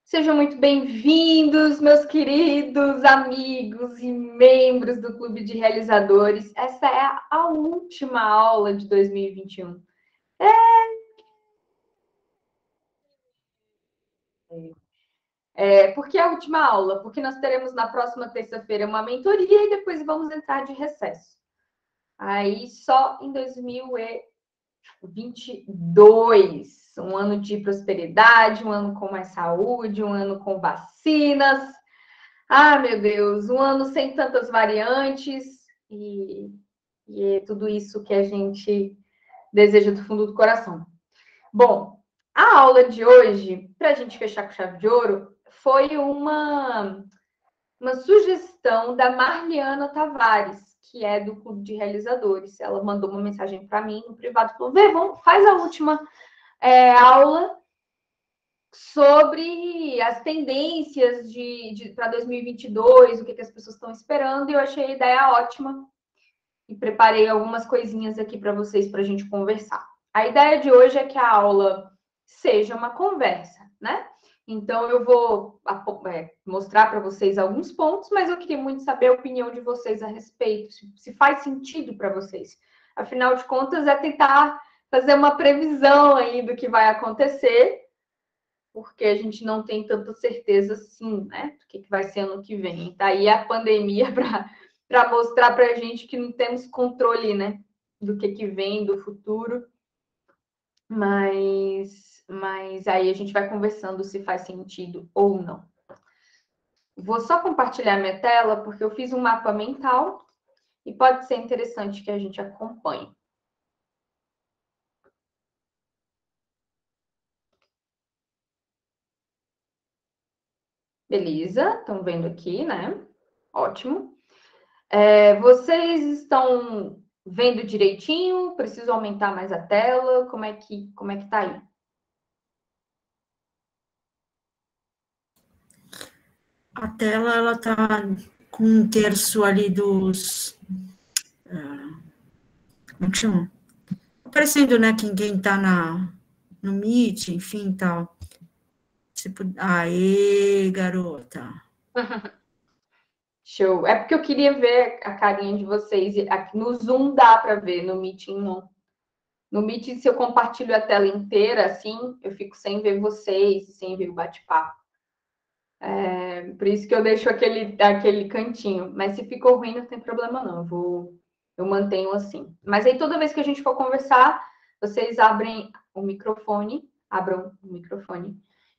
Sejam muito bem-vindos, meus queridos amigos e membros do Clube de Realizadores. Essa é a última aula de 2021. Por que a última aula? Porque nós teremos na próxima terça-feira uma mentoria e depois vamos entrar de recesso. Aí só em 2022, um ano de prosperidade, um ano com mais saúde, um ano com vacinas. Ah, meu Deus, um ano sem tantas variantes e é tudo isso que a gente deseja do fundo do coração. Bom, a aula de hoje, para a gente fechar com chave de ouro, foi uma sugestão da Marliana Tavares, que é do Clube de Realizadores. Ela mandou uma mensagem para mim no privado, falou: Vê, faz a última aula sobre as tendências para 2022, o que as pessoas estão esperando, e eu achei a ideia ótima e preparei algumas coisinhas aqui para vocês para a gente conversar. A ideia de hoje é que a aula seja uma conversa, né? Então, eu vou mostrar para vocês alguns pontos, mas eu queria muito saber a opinião de vocês a respeito, se faz sentido para vocês. Afinal de contas, é tentar fazer uma previsão aí do que vai acontecer, porque a gente não tem tanta certeza assim, né, do que vai ser ano que vem. Tá aí a pandemia para mostrar para a gente que não temos controle, né, do que vem, do futuro. Mas aí a gente vai conversando se faz sentido ou não. Vou só compartilhar minha tela, porque eu fiz um mapa mental e pode ser interessante que a gente acompanhe. Beleza, estão vendo aqui, né? Ótimo. Vocês estão vendo direitinho? Preciso aumentar mais a tela? Como é que tá aí? A tela, ela está com um terço ali dos... como que chama? Aparecendo, né, quem está no Meet, enfim, tal. Aê, garota! Show. É porque eu queria ver a carinha de vocês. Aqui no Zoom dá para ver, no Meeting não. No Meet, se eu compartilho a tela inteira, assim, eu fico sem ver vocês, sem ver o bate-papo. Por isso que eu deixo aquele cantinho. Mas se ficou ruim, não tem problema não. Eu mantenho assim. Mas aí toda vez que a gente for conversar, vocês abram o microfone.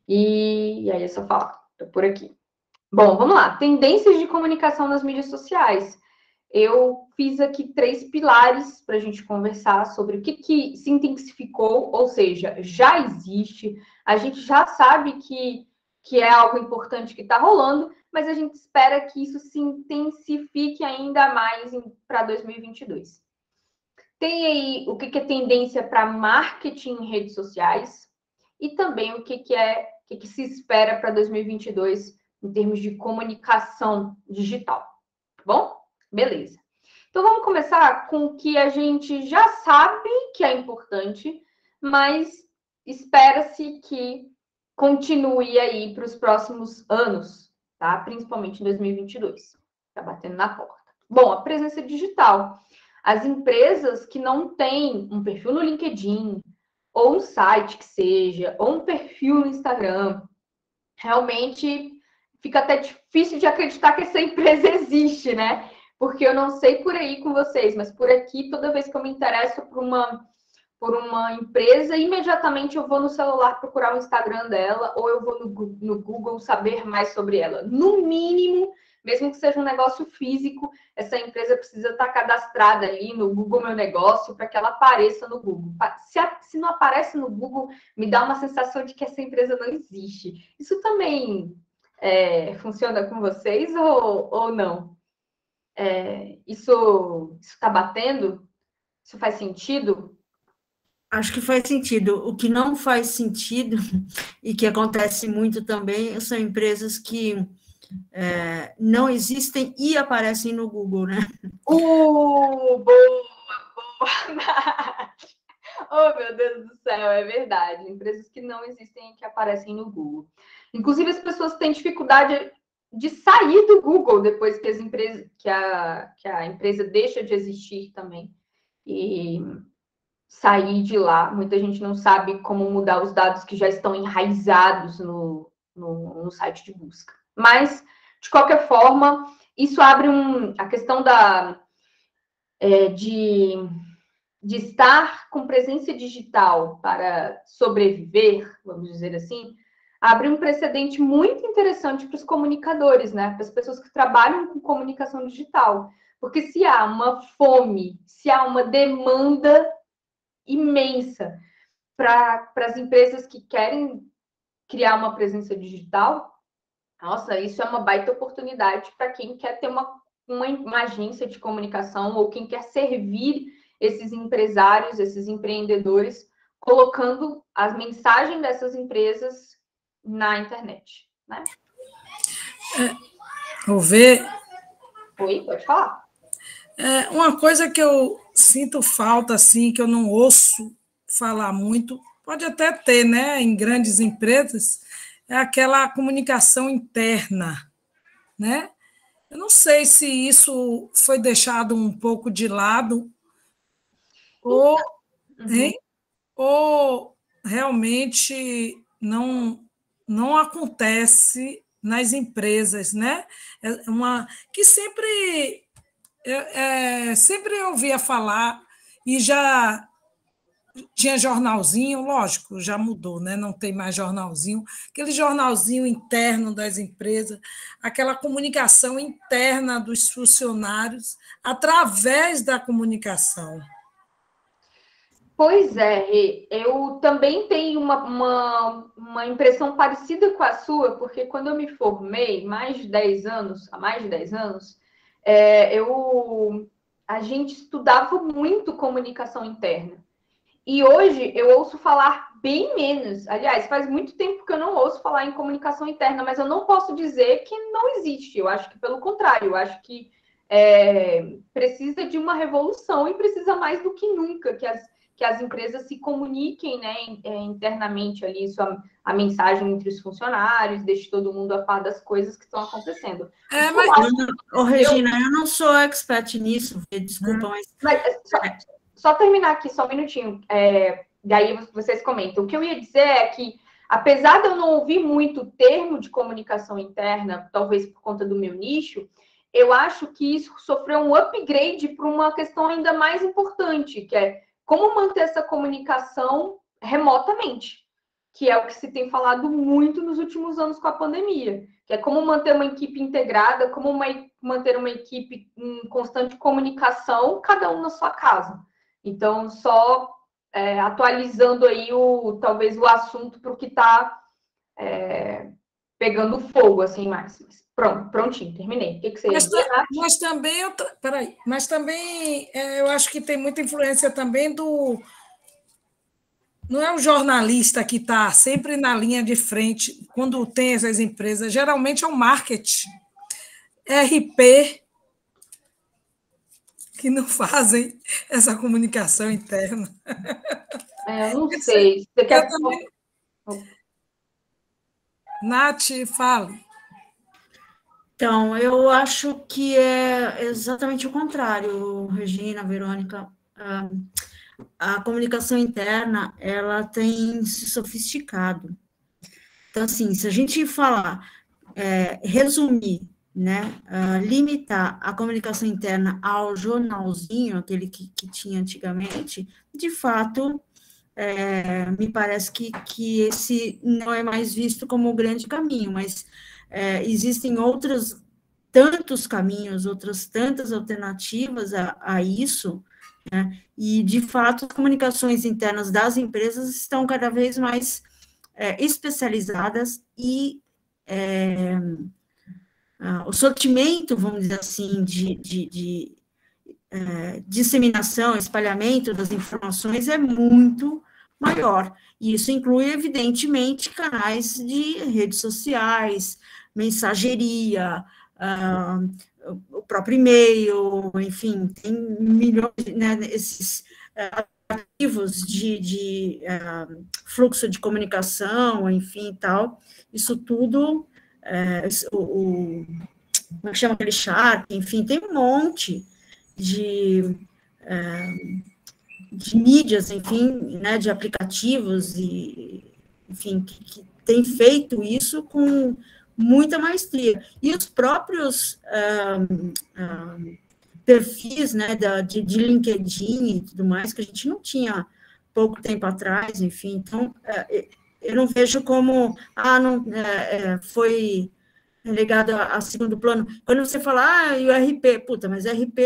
E aí é só falar. Estou por aqui. Bom, vamos lá. Tendências de comunicação nas mídias sociais. Eu fiz aqui 3 pilares para a gente conversar sobre o que se intensificou, ou seja, já existe, a gente já sabe que é algo importante que está rolando, mas a gente espera que isso se intensifique ainda mais para 2022. Tem aí o que é tendência para marketing em redes sociais e também o que se espera para 2022 em termos de comunicação digital. Tá bom? Beleza. Então, vamos começar com o que a gente já sabe que é importante, mas espera-se que continue aí para os próximos anos, tá? Principalmente em 2022. Tá batendo na porta. Bom, a presença digital. As empresas que não têm um perfil no LinkedIn, ou um site que seja, ou um perfil no Instagram, realmente fica até difícil de acreditar que essa empresa existe, né? Porque eu não sei por aí com vocês, mas por aqui, toda vez que eu me interesso por uma empresa, imediatamente eu vou no celular procurar o Instagram dela, ou eu vou no Google saber mais sobre ela. No mínimo, mesmo que seja um negócio físico, essa empresa precisa estar cadastrada ali no Google Meu Negócio para que ela apareça no Google. Se não aparece no Google, me dá uma sensação de que essa empresa não existe. Isso também funciona com vocês ou não? Isso está batendo? Isso faz sentido? Acho que faz sentido. O que não faz sentido, e que acontece muito também, são empresas que não existem e aparecem no Google, né? Boa! Oh, meu Deus do céu, é verdade. Empresas que não existem e que aparecem no Google. Inclusive, as pessoas têm dificuldade de sair do Google depois que a empresa deixa de existir também. E sair de lá. Muita gente não sabe como mudar os dados que já estão enraizados no site de busca. Mas, de qualquer forma, isso abre a questão de estar com presença digital para sobreviver, vamos dizer assim, abre um precedente muito interessante para os comunicadores, né? Para as pessoas que trabalham com comunicação digital. Porque se há uma fome, se há uma demanda imensa para as empresas que querem criar uma presença digital, nossa, isso é uma baita oportunidade para quem quer ter uma agência de comunicação ou quem quer servir esses empresários, esses empreendedores, colocando as mensagens dessas empresas na internet, né? Vou ver. Oi, pode falar. Uma coisa que eu sinto falta, assim, que eu não ouço falar muito, pode até ter, né, em grandes empresas, é aquela comunicação interna, né? Eu não sei se isso foi deixado um pouco de lado ou, hein? Ou realmente não acontece nas empresas, né? Que sempre eu ouvia falar e já tinha jornalzinho, lógico, já mudou, né? Não tem mais jornalzinho, aquele jornalzinho interno das empresas, aquela comunicação interna dos funcionários através da comunicação. Pois é, eu também tenho uma impressão parecida com a sua, porque quando eu me formei, há mais de 10 anos, a gente estudava muito comunicação interna. E hoje eu ouço falar bem menos. Aliás, faz muito tempo que eu não ouço falar em comunicação interna, mas eu não posso dizer que não existe. Eu acho que, pelo contrário, eu acho que precisa de uma revolução e precisa mais do que nunca que as empresas se comuniquem, né, internamente ali, a mensagem entre os funcionários, deixe todo mundo a par das coisas que estão acontecendo. Regina, eu não sou expert nisso, desculpa, mas só terminar aqui, só um minutinho, daí vocês comentam. O que eu ia dizer é que, apesar de eu não ouvir muito o termo de comunicação interna, talvez por conta do meu nicho, eu acho que isso sofreu um upgrade para uma questão ainda mais importante, que é como manter essa comunicação remotamente, que é o que se tem falado muito nos últimos anos com a pandemia, que é como manter uma equipe integrada, como manter uma equipe em constante comunicação, cada um na sua casa. Então, só atualizando aí talvez o assunto para o que está pegando fogo, assim, mais. Prontinho, terminei. O que você ia dizer, Nath? Mas também eu acho que tem muita influência também do... Não é o jornalista que está sempre na linha de frente quando tem essas empresas, geralmente é o marketing, RP, que não fazem essa comunicação interna. Eu não sei. Você quer... também... Nath, fale. Então, eu acho que é exatamente o contrário, Regina, Verônica. A comunicação interna, ela tem se sofisticado. Então, assim, se a gente falar, resumir, né, limitar a comunicação interna ao jornalzinho, aquele que tinha antigamente, de fato, me parece que esse não é mais visto como o grande caminho, mas existem tantos caminhos, outras tantas alternativas a isso, né? E, de fato, as comunicações internas das empresas estão cada vez mais especializadas e o sortimento, vamos dizer assim, de disseminação, espalhamento das informações é muito maior. E isso inclui, evidentemente, canais de redes sociais, mensageria, o próprio e-mail, enfim, tem milhões, né, aplicativos de fluxo de comunicação, enfim, tal, isso tudo, como é que chama aquele Shark, enfim, tem um monte de mídias, enfim, né, de aplicativos, e, enfim, que tem feito isso com muita maestria. E os próprios perfis, né, de LinkedIn e tudo mais, que a gente não tinha pouco tempo atrás, enfim, então, eu não vejo como, não, foi relegado a segundo plano. Quando você fala, e o RP, puta, mas RP,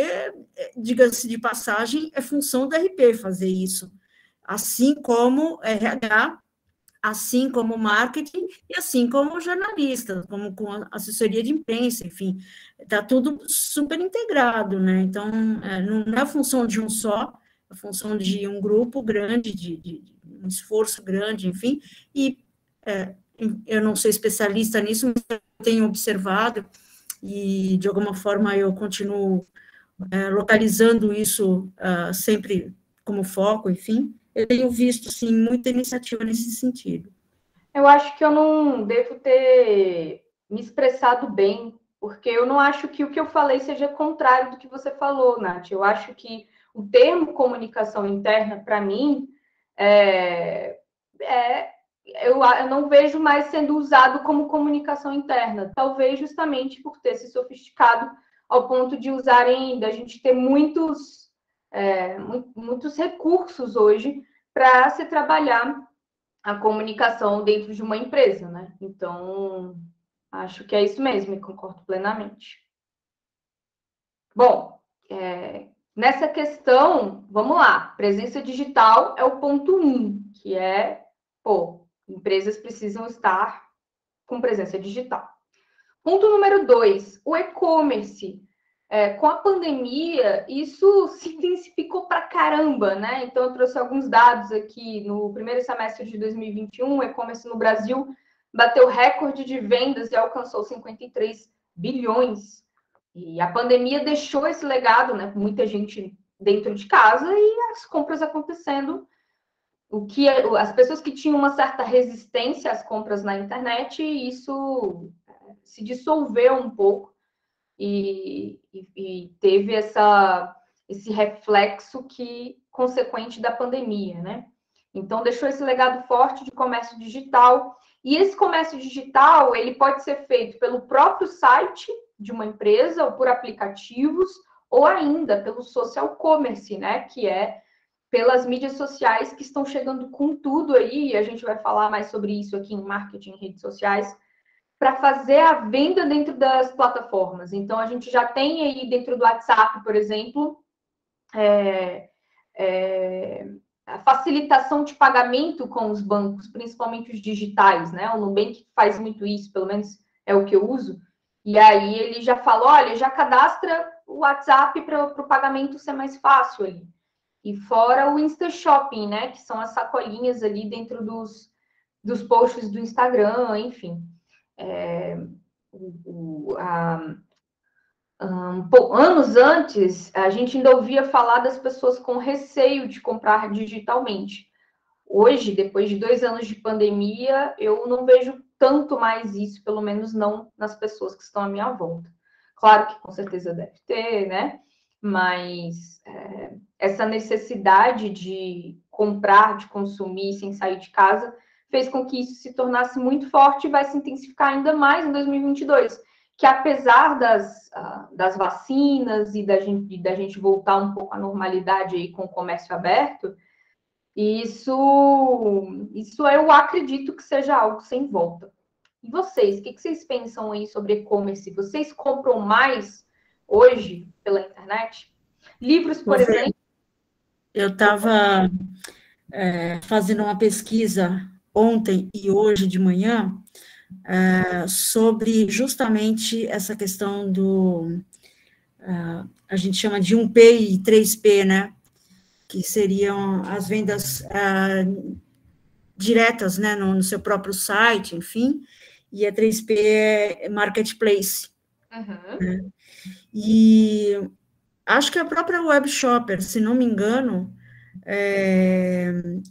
diga-se de passagem, é função do RP fazer isso, assim como RH, assim como marketing e assim como jornalista, como com assessoria de imprensa, enfim, está tudo super integrado, né? Então, não é a função de um só, é a função de um grupo grande, de um esforço grande, enfim, e eu não sou especialista nisso, mas eu tenho observado e, de alguma forma, eu continuo localizando isso sempre como foco, enfim, eu tenho visto, sim, muita iniciativa nesse sentido. Eu acho que eu não devo ter me expressado bem, porque eu não acho que o que eu falei seja contrário do que você falou, Nath. Eu acho que o termo comunicação interna, para mim, eu não vejo mais sendo usado como comunicação interna. Talvez justamente por ter se sofisticado ao ponto de usarem, da gente ter muitos recursos hoje para se trabalhar a comunicação dentro de uma empresa, né? Então, acho que é isso mesmo, e concordo plenamente. Bom, nessa questão, vamos lá, presença digital é o ponto 1, que é, empresas precisam estar com presença digital. Ponto número 2, o e-commerce. Com a pandemia, isso se intensificou pra caramba, né? Então, eu trouxe alguns dados aqui. No primeiro semestre de 2021, o e-commerce no Brasil bateu recorde de vendas e alcançou 53 bilhões. E a pandemia deixou esse legado, né? Muita gente dentro de casa e as compras acontecendo. As pessoas que tinham uma certa resistência às compras na internet, isso se dissolveu um pouco. E teve esse reflexo consequente da pandemia, né? Então, deixou esse legado forte de comércio digital. E esse comércio digital, ele pode ser feito pelo próprio site de uma empresa, ou por aplicativos, ou ainda pelo social commerce, né? Que é pelas mídias sociais que estão chegando com tudo aí. A gente vai falar mais sobre isso aqui em marketing e redes sociais, para fazer a venda dentro das plataformas. Então, a gente já tem aí dentro do WhatsApp, por exemplo, a facilitação de pagamento com os bancos, principalmente os digitais, né? O Nubank faz muito isso, pelo menos é o que eu uso. E aí ele já fala, olha, já cadastra o WhatsApp para o pagamento ser mais fácil ali. E fora o Insta Shopping, né? Que são as sacolinhas ali dentro dos posts do Instagram, enfim. Anos antes, a gente ainda ouvia falar das pessoas com receio de comprar digitalmente. Hoje, depois de 2 anos de pandemia, eu não vejo tanto mais isso, pelo menos não nas pessoas que estão à minha volta. Claro que com certeza deve ter, né? Mas essa necessidade de comprar, de consumir sem sair de casa, fez com que isso se tornasse muito forte e vai se intensificar ainda mais em 2022, que apesar das vacinas e da gente voltar um pouco à normalidade aí com o comércio aberto, isso eu acredito que seja algo sem volta. E vocês, o que vocês pensam aí sobre e-commerce? Vocês compram mais hoje pela internet? Livros, por exemplo? Eu estava fazendo uma pesquisa ontem e hoje de manhã sobre justamente essa questão a gente chama de 1P e 3P, né? Que seriam as vendas diretas, né, no seu próprio site, enfim, e a 3P é marketplace. Uhum. Né? E acho que a própria web shopper, se não me engano,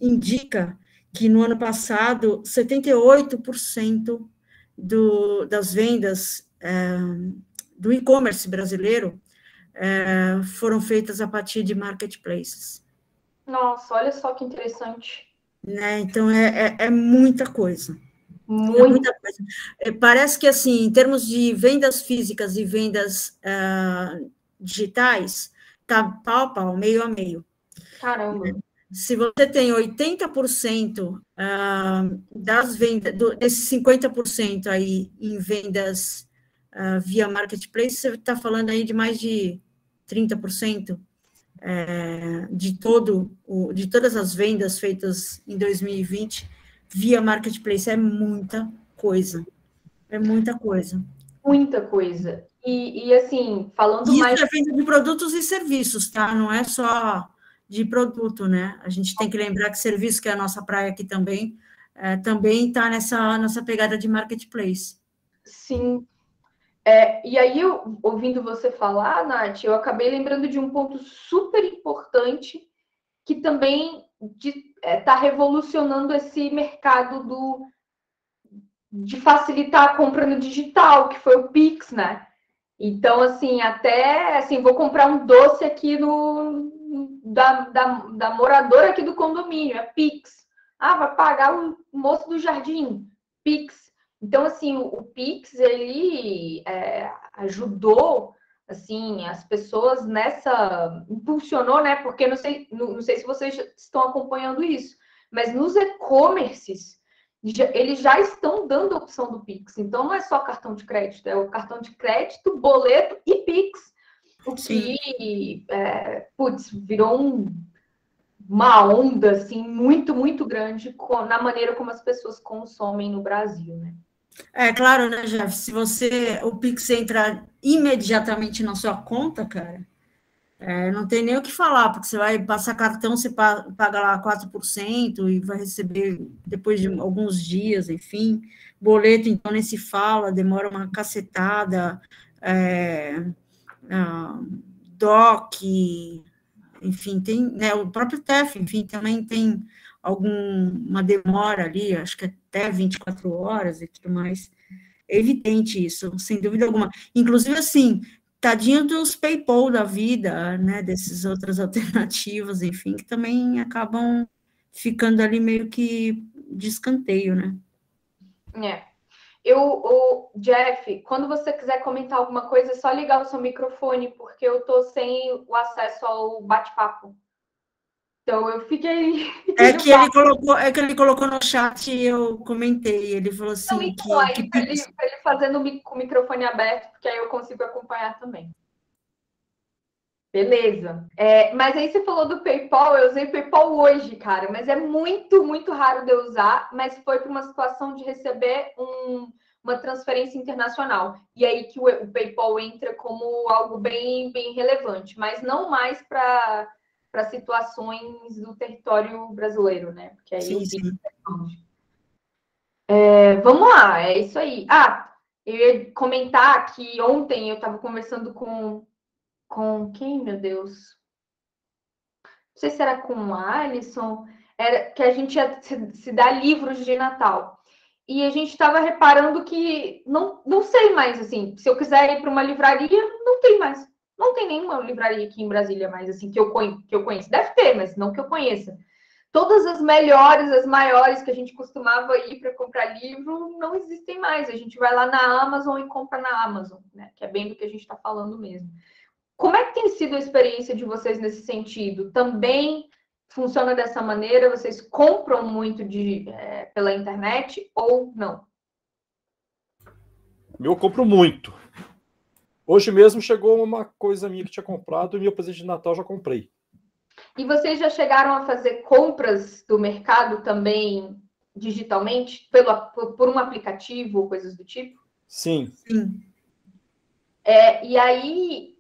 indica que no ano passado, 78% das vendas do e-commerce brasileiro foram feitas a partir de marketplaces. Nossa, olha só que interessante. Né? Então, é muita coisa. Muita. Muita coisa. Parece que, assim, em termos de vendas físicas e vendas digitais, está pau a pau, meio a meio. Caramba. Se você tem 80% das vendas, desses 50% aí em vendas via marketplace, você está falando aí de mais de 30% de todas as vendas feitas em 2020 via marketplace. É muita coisa. É muita coisa. Muita coisa. E assim, falando Isso mais... é venda de produtos e serviços, tá? Não é só de produto, né? A gente tem que lembrar que serviço, que é a nossa praia aqui também, também está nessa pegada de marketplace. Sim. E aí, ouvindo você falar, Nath, eu acabei lembrando de um ponto super importante que também está revolucionando esse mercado de facilitar a compra no digital, que foi o Pix, né? Então, assim, até assim, vou comprar um doce aqui da moradora aqui do condomínio, é Pix. Ah, vai pagar o moço do jardim, Pix. Então, assim, o Pix, ele ajudou, assim, as pessoas impulsionou, né? Porque não sei se vocês estão acompanhando isso, mas nos e-commerces, eles já estão dando a opção do Pix. Então, não é só cartão de crédito, é o cartão de crédito, boleto e Pix. O que, virou uma onda, assim, muito, muito grande na maneira como as pessoas consomem no Brasil, né? É claro, né, Jeff? Se o Pix entrar imediatamente na sua conta, cara, não tem nem o que falar, porque você vai passar cartão, você paga lá 4% e vai receber depois de alguns dias, enfim. Boleto, então, nem se fala, demora uma cacetada. DOC, enfim, tem, né, o próprio TEF, enfim, também tem alguma demora ali, acho que até 24 horas e tudo mais. É evidente isso, sem dúvida alguma. Inclusive, assim, tadinho dos PayPal da vida, né, dessas outras alternativas, enfim, que também acabam ficando ali meio que de escanteio, né? Jeff, quando você quiser comentar alguma coisa, é só ligar o seu microfone, porque eu tô sem o acesso ao bate-papo. Então, eu fiquei É que ele colocou no chat e eu comentei, ele falou assim... Não, então, aí para ele fazendo com o microfone aberto, porque aí eu consigo acompanhar também. Beleza. Mas aí você falou do PayPal, eu usei PayPal hoje, cara, mas é muito, muito raro de eu usar, mas foi para uma situação de receber uma transferência internacional. E aí que o PayPal entra como algo bem, bem relevante, mas não mais para situações do território brasileiro, né? Porque aí sim. Vamos lá, é isso aí. Eu ia comentar que ontem eu estava conversando com quem, meu Deus? Não sei se era com o Alisson, era que a gente ia se dar livros de Natal. E a gente estava reparando que não sei mais, assim, se eu quiser ir para uma livraria, não tem mais. Não tem nenhuma livraria aqui em Brasília mais, assim, que eu conheço. Deve ter, mas não que eu conheça. Todas as melhores, as maiores que a gente costumava ir para comprar livro, não existem mais. A gente vai lá na Amazon e compra na Amazon, né? Que é bem do que a gente está falando mesmo. Como é que tem sido a experiência de vocês nesse sentido? Também funciona dessa maneira? Vocês compram muito pela internet ou não? Eu compro muito. Hoje mesmo chegou uma coisa minha que tinha comprado e meu presente de Natal já comprei. E vocês já chegaram a fazer compras do mercado também digitalmente, por um aplicativo ou coisas do tipo? Sim. E aí,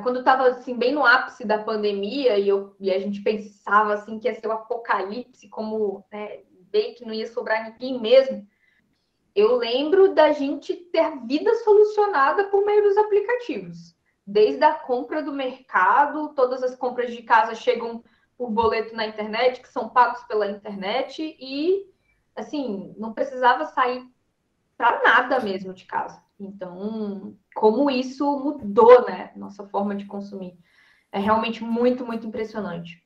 quando estava assim, bem no ápice da pandemia e a gente pensava assim, que ia ser o apocalipse, como bem que não ia sobrar ninguém mesmo, eu lembro da gente ter vida solucionada por meio dos aplicativos. Desde a compra do mercado, todas as compras de casa chegam por boleto na internet, que são pagos pela internet, e, assim, não precisava sair para nada mesmo de casa. Então, como isso mudou, né, nossa forma de consumir. É realmente muito, muito impressionante.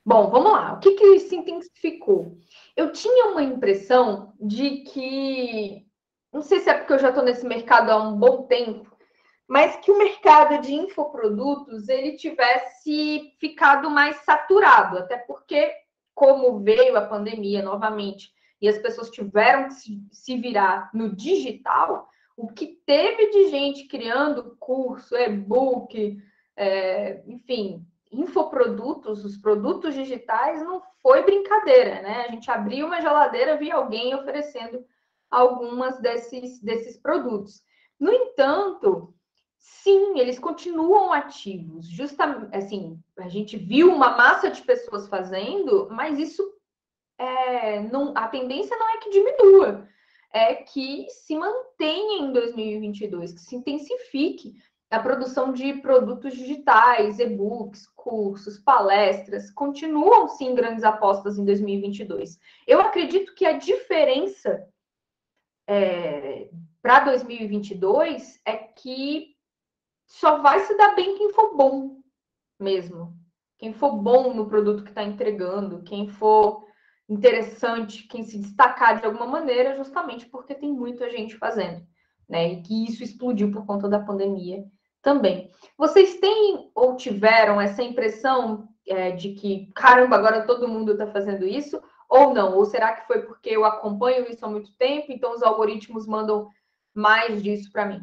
Bom, vamos lá. O que se intensificou? Eu tinha uma impressão de que, não sei se é porque eu já estou nesse mercado há um bom tempo, mas que o mercado de infoprodutos ele tivesse ficado mais saturado, até porque, como veio a pandemia novamente e as pessoas tiveram que se virar no digital, o que teve de gente criando curso, e-book, enfim, infoprodutos, os produtos digitais, não foi brincadeira, né? A gente abriu uma geladeira, via alguém oferecendo algumas desses produtos. No entanto, sim, eles continuam ativos. Justamente, assim, a gente viu uma massa de pessoas fazendo, mas isso não, a tendência não é que diminua, é que se mantenha em 2022, que se intensifique a produção de produtos digitais, e-books, cursos, palestras, continuam sim grandes apostas em 2022. Eu acredito que a diferença para 2022 é que só vai se dar bem quem for bom mesmo. Quem for bom no produto que está entregando, quem for interessante, quem se destacar de alguma maneira, justamente porque tem muita gente fazendo, né? E que isso explodiu por conta da pandemia também. Vocês têm ou tiveram essa impressão de que, caramba, agora todo mundo está fazendo isso? Ou não? Ou será que foi porque eu acompanho isso há muito tempo, então os algoritmos mandam mais disso para mim?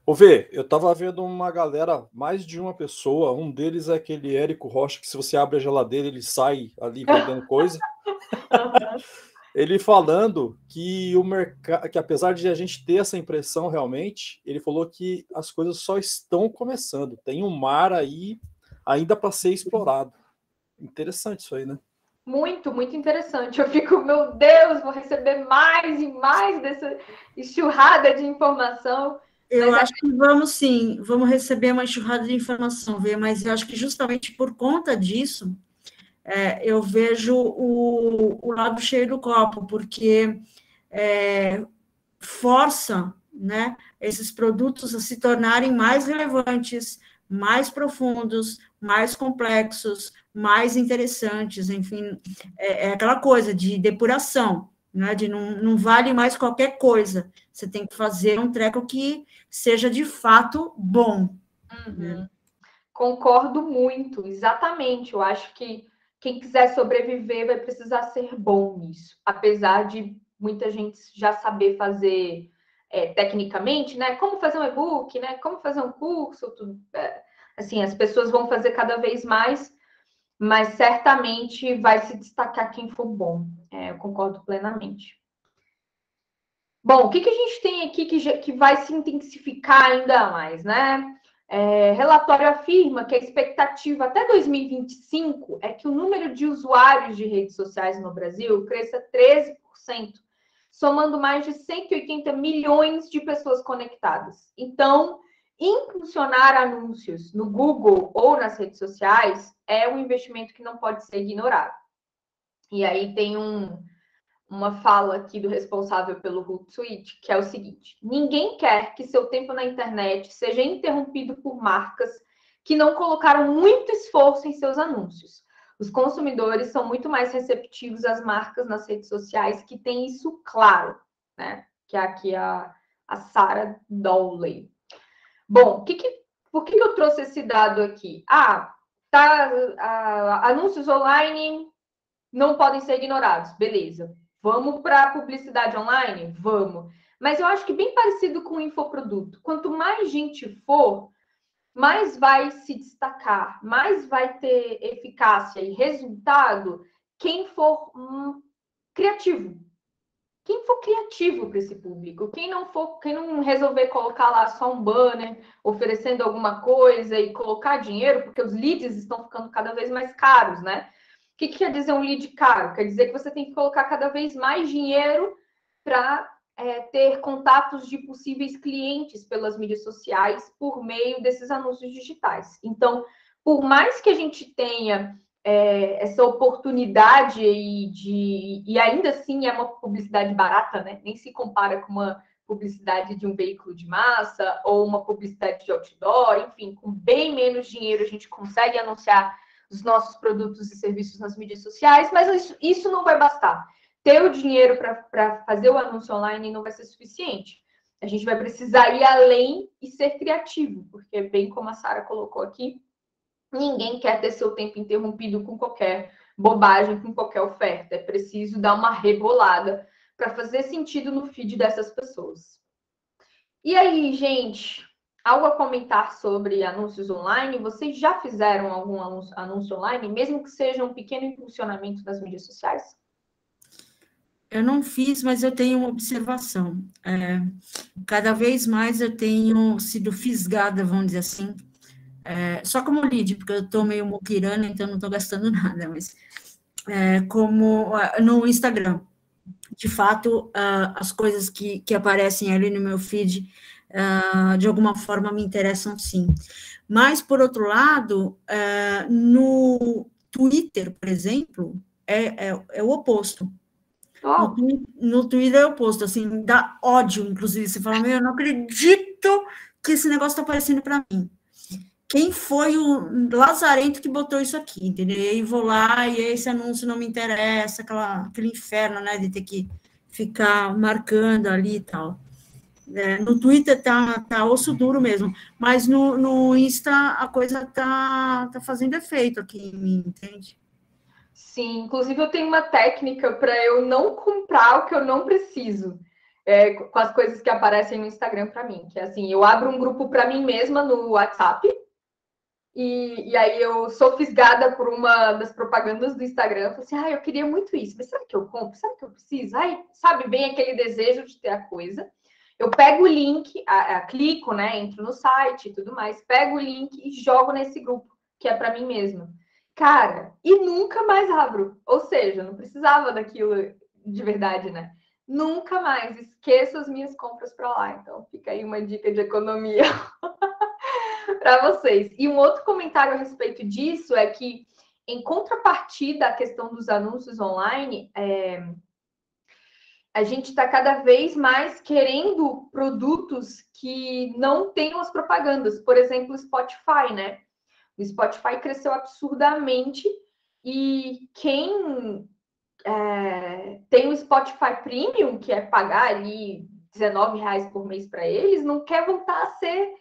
Ô, Vê, eu tava vendo uma galera, mais de uma pessoa, um deles é aquele Érico Rocha, que se você abre a geladeira, ele sai ali vendendo coisa. Ele falando que o mercado, que apesar de a gente ter essa impressão realmente, ele falou que as coisas só estão começando. Tem um mar aí ainda para ser explorado. Interessante isso aí, né? Muito, muito interessante. Eu fico, meu Deus, vou receber mais e mais dessa enxurrada de informação. Eu acho que vamos sim, vamos receber uma enxurrada de informação, mas eu acho que justamente por conta disso, eu vejo o lado cheio do copo, porque força, né, esses produtos a se tornarem mais relevantes, mais profundos, mais complexos, mais interessantes, enfim, é aquela coisa de depuração, né, de não vale mais qualquer coisa, você tem que fazer um treco que seja de fato bom. Uhum. Né? Concordo muito, exatamente, eu acho que quem quiser sobreviver vai precisar ser bom nisso, apesar de muita gente já saber fazer tecnicamente, né? Como fazer um e-book, né? Como fazer um curso, tudo. Assim, as pessoas vão fazer cada vez mais, mas certamente vai se destacar quem for bom. Eu concordo plenamente. Bom, o que a gente tem aqui que vai se intensificar ainda mais, né? Relatório afirma que a expectativa até 2025 é que o número de usuários de redes sociais no Brasil cresça 13%, somando mais de 180 milhões de pessoas conectadas. Então, impulsionar anúncios no Google ou nas redes sociais é um investimento que não pode ser ignorado. E aí tem uma fala aqui do responsável pelo Hootsuite, que é o seguinte: ninguém quer que seu tempo na internet seja interrompido por marcas que não colocaram muito esforço em seus anúncios. Os consumidores são muito mais receptivos às marcas nas redes sociais que têm isso claro, né? Que é aqui a Sarah Dowley. Bom, por que eu trouxe esse dado aqui? Anúncios online não podem ser ignorados, beleza. Vamos para a publicidade online? Vamos. Mas eu acho que bem parecido com o infoproduto. Quanto mais gente for, mais vai se destacar, mais vai ter eficácia e resultado quem for criativo. Quem for criativo para esse público, quem não resolver colocar lá só um banner, oferecendo alguma coisa e colocar dinheiro, porque os leads estão ficando cada vez mais caros, né? O que quer dizer um lead caro? Quer dizer que você tem que colocar cada vez mais dinheiro para ter contatos de possíveis clientes pelas mídias sociais por meio desses anúncios digitais. Então, por mais que a gente tenha essa oportunidade e ainda assim é uma publicidade barata, né? Nem se compara com uma publicidade de um veículo de massa ou uma publicidade de outdoor, enfim, com bem menos dinheiro a gente consegue anunciar os nossos produtos e serviços nas mídias sociais, mas isso não vai bastar. Ter o dinheiro para fazer o anúncio online não vai ser suficiente. A gente vai precisar ir além e ser criativo, porque bem como a Sara colocou aqui, ninguém quer ter seu tempo interrompido com qualquer bobagem, com qualquer oferta. É preciso dar uma rebolada para fazer sentido no feed dessas pessoas. E aí, gente, algo a comentar sobre anúncios online? Vocês já fizeram algum anúncio online, mesmo que seja um pequeno impulsionamento nas mídias sociais? Eu não fiz, mas eu tenho uma observação. Cada vez mais eu tenho sido fisgada, vamos dizer assim, só como lead, porque eu estou meio muquirana, então não estou gastando nada, mas como no Instagram. De fato, as coisas que aparecem ali no meu feed, de alguma forma, me interessam, sim. Mas, por outro lado, no Twitter, por exemplo, é o oposto. Oh. No Twitter é o oposto, assim, dá ódio, inclusive. Você fala, eu não acredito que esse negócio está aparecendo para mim. Quem foi o lazarento que botou isso aqui, entendeu? E aí vou lá e esse anúncio não me interessa, aquele inferno, né, de ter que ficar marcando ali e tal. No Twitter tá osso duro mesmo, mas no Insta a coisa tá fazendo efeito aqui em mim, entende? Sim, inclusive eu tenho uma técnica para eu não comprar o que eu não preciso, com as coisas que aparecem no Instagram para mim, que é assim, eu abro um grupo para mim mesma no WhatsApp, e aí eu sou fisgada por uma das propagandas do Instagram, falo assim, eu queria muito isso, mas será que eu compro? Será que eu preciso? Sabe, bem aquele desejo de ter a coisa. Eu pego o link, clico, né, entro no site e tudo mais, pego o link e jogo nesse grupo, que é para mim mesma. Cara, e nunca mais abro. Ou seja, não precisava daquilo de verdade, né? Nunca mais esqueço as minhas compras para lá. Então, fica aí uma dica de economia para vocês. E um outro comentário a respeito disso é que, em contrapartida à questão dos anúncios online, a gente está cada vez mais querendo produtos que não tenham as propagandas. Por exemplo, o Spotify, né? O Spotify cresceu absurdamente e quem tem o Spotify Premium, que é pagar ali R$19 por mês para eles, não quer voltar a ser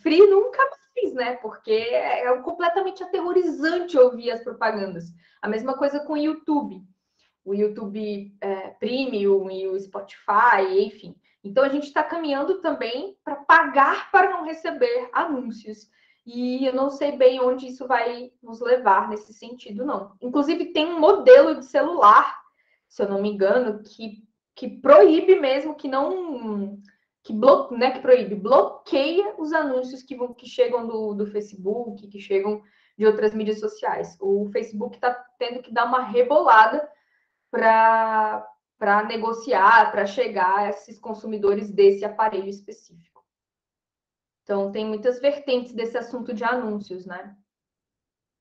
free nunca mais, né? Porque é completamente aterrorizante ouvir as propagandas. A mesma coisa com o YouTube. O YouTube Premium e o Spotify, enfim. Então, a gente está caminhando também para pagar para não receber anúncios. E eu não sei bem onde isso vai nos levar nesse sentido, não. Inclusive, tem um modelo de celular, se eu não me engano, que proíbe mesmo, bloqueia os anúncios que chegam do Facebook, que chegam de outras mídias sociais. O Facebook está tendo que dar uma rebolada para negociar, para chegar a esses consumidores desse aparelho específico. Então, tem muitas vertentes desse assunto de anúncios, né?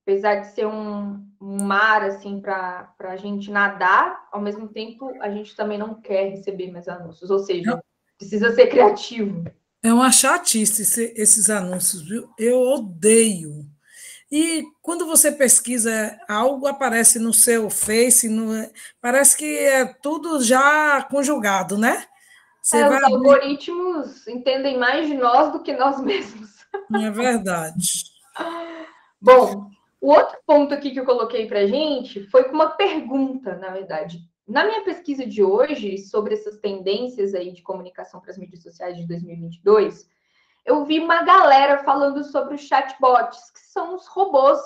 Apesar de ser um mar, assim, para a gente nadar, ao mesmo tempo, a gente também não quer receber mais anúncios. Ou seja, precisa ser criativo. É uma chatice esses anúncios, viu? Eu odeio. E quando você pesquisa algo, aparece no seu Face, parece que é tudo já conjugado, né? Os algoritmos entendem mais de nós do que nós mesmos. É verdade. Bom, o outro ponto aqui que eu coloquei para a gente foi com uma pergunta, na verdade. Na minha pesquisa de hoje, sobre essas tendências aí de comunicação para as mídias sociais de 2022, eu vi uma galera falando sobre os chatbots, que são os robôs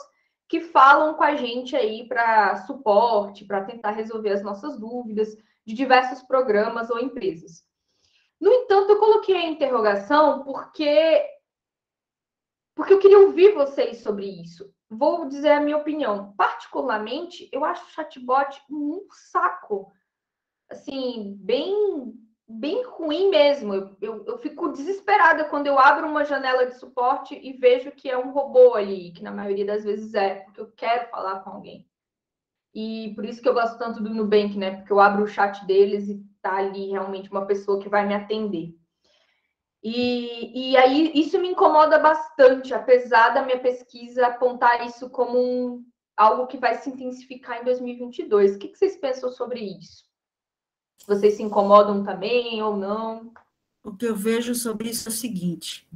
que falam com a gente aí para suporte, para tentar resolver as nossas dúvidas de diversos programas ou empresas. No entanto, eu coloquei a interrogação porque eu queria ouvir vocês sobre isso. Vou dizer a minha opinião. Particularmente, eu acho o chatbot um saco. assim, bem ruim mesmo. Eu fico desesperada quando eu abro uma janela de suporte e vejo que é um robô ali, que na maioria das vezes porque eu quero falar com alguém. E por isso que eu gosto tanto do Nubank, né? Porque eu abro o chat deles e tá ali realmente uma pessoa que vai me atender. E aí isso me incomoda bastante, apesar da minha pesquisa apontar isso como algo que vai se intensificar em 2022. O que vocês pensam sobre isso? Vocês se incomodam também ou não? O que eu vejo sobre isso é o seguinte: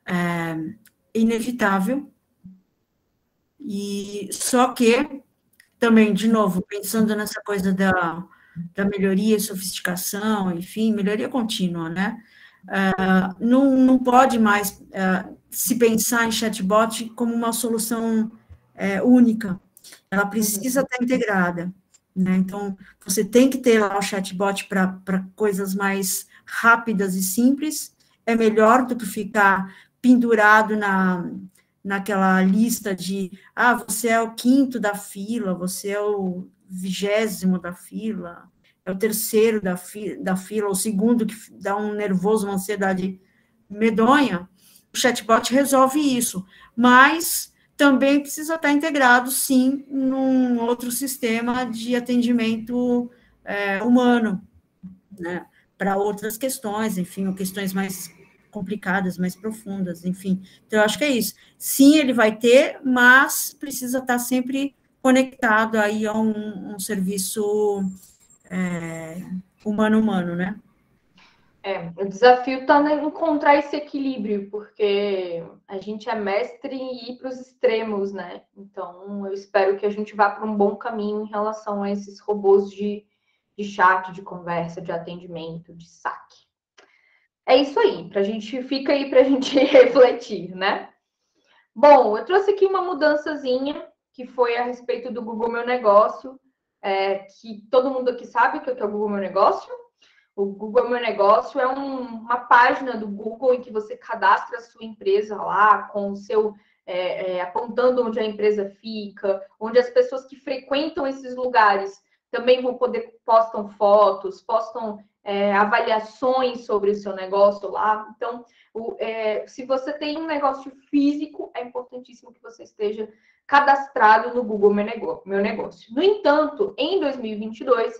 é inevitável, e só que também, de novo, pensando nessa coisa da melhoria e sofisticação, enfim, melhoria contínua, né? Não pode mais se pensar em chatbot como uma solução única. Ela precisa estar integrada, né? Então, você tem que ter lá o chatbot para coisas mais rápidas e simples. É melhor do que ficar pendurado naquela lista de você é o 5º da fila, você é o 20º da fila, é o 3º da fila, o 2º, que dá um nervoso, uma ansiedade medonha. O chatbot resolve isso, mas também precisa estar integrado, sim, num outro sistema de atendimento humano, né, para outras questões, enfim, ou questões mais complicadas, mais profundas, enfim. Então, eu acho que é isso. Sim, ele vai ter, mas precisa estar sempre conectado aí a um serviço humano-humano, né? O desafio está em encontrar esse equilíbrio, porque a gente é mestre em ir para os extremos, né? Então, eu espero que a gente vá para um bom caminho em relação a esses robôs de chat, de conversa, de atendimento, de saque. É isso aí, fica aí para a gente refletir, né? Bom, eu trouxe aqui uma mudançazinha, que foi a respeito do Google Meu Negócio, que todo mundo aqui sabe o que é o Google Meu Negócio. O Google Meu Negócio é uma página do Google em que você cadastra a sua empresa lá, com o seu apontando onde a empresa fica, onde as pessoas que frequentam esses lugares também vão poder postam fotos, postam avaliações sobre o seu negócio lá. Então, se você tem um negócio físico, é importantíssimo que você esteja cadastrado no Google Meu Negócio. No entanto, em 2022,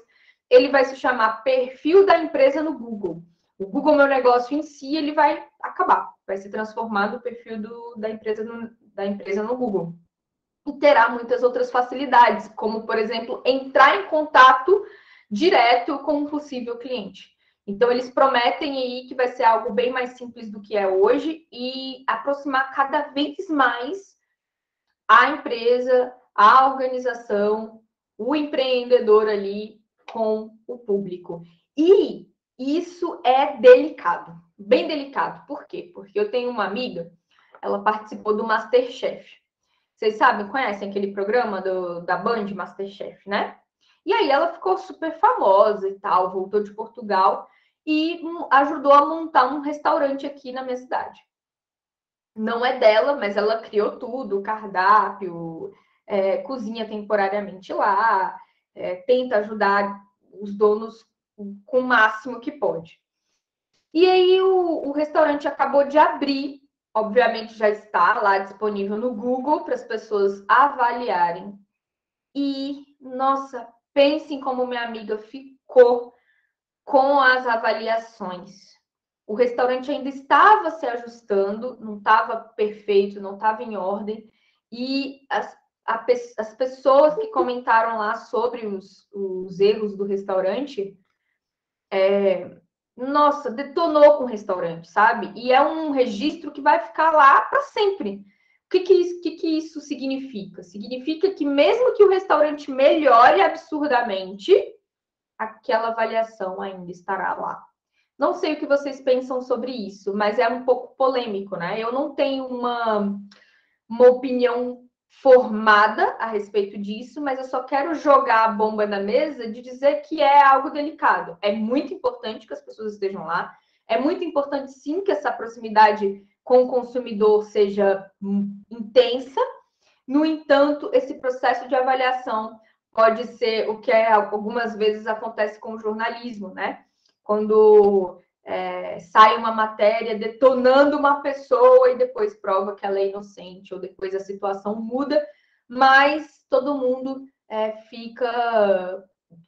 ele vai se chamar perfil da empresa no Google. O Google Meu Negócio em si, ele vai acabar, vai se transformar no perfil da empresa no Google. E terá muitas outras facilidades, como, por exemplo, entrar em contato direto com um possível cliente. Então, eles prometem aí que vai ser algo bem mais simples do que é hoje e aproximar cada vez mais a empresa, a organização, o empreendedor ali com o público. E isso é delicado, bem delicado. Por quê? Porque eu tenho uma amiga, ela participou do MasterChef. Vocês sabem, conhecem aquele programa da Band, MasterChef, né? E aí ela ficou super famosa e tal, voltou de Portugal e ajudou a montar um restaurante aqui na minha cidade. Não é dela, mas ela criou tudo, o cardápio, cozinha temporariamente lá, tenta ajudar os donos com o máximo que pode. E aí o restaurante acabou de abrir, obviamente já está lá disponível no Google para as pessoas avaliarem. E, nossa, pensem como minha amiga ficou com as avaliações. O restaurante ainda estava se ajustando, não estava perfeito, não estava em ordem, e as pessoas que comentaram lá sobre os erros do restaurante, nossa, detonou com o restaurante, sabe? E é um registro que vai ficar lá para sempre. O que isso significa? Significa que mesmo que o restaurante melhore absurdamente, aquela avaliação ainda estará lá. Não sei o que vocês pensam sobre isso, mas é um pouco polêmico, né? Eu não tenho uma opinião formada a respeito disso, mas eu só quero jogar a bomba na mesa de dizer que é algo delicado. É muito importante que as pessoas estejam lá. É muito importante, sim, que essa proximidade com o consumidor seja intensa. No entanto, esse processo de avaliação pode ser o que algumas vezes acontece com o jornalismo, né? Quando sai uma matéria detonando uma pessoa e depois prova que ela é inocente, ou depois a situação muda, mas todo mundo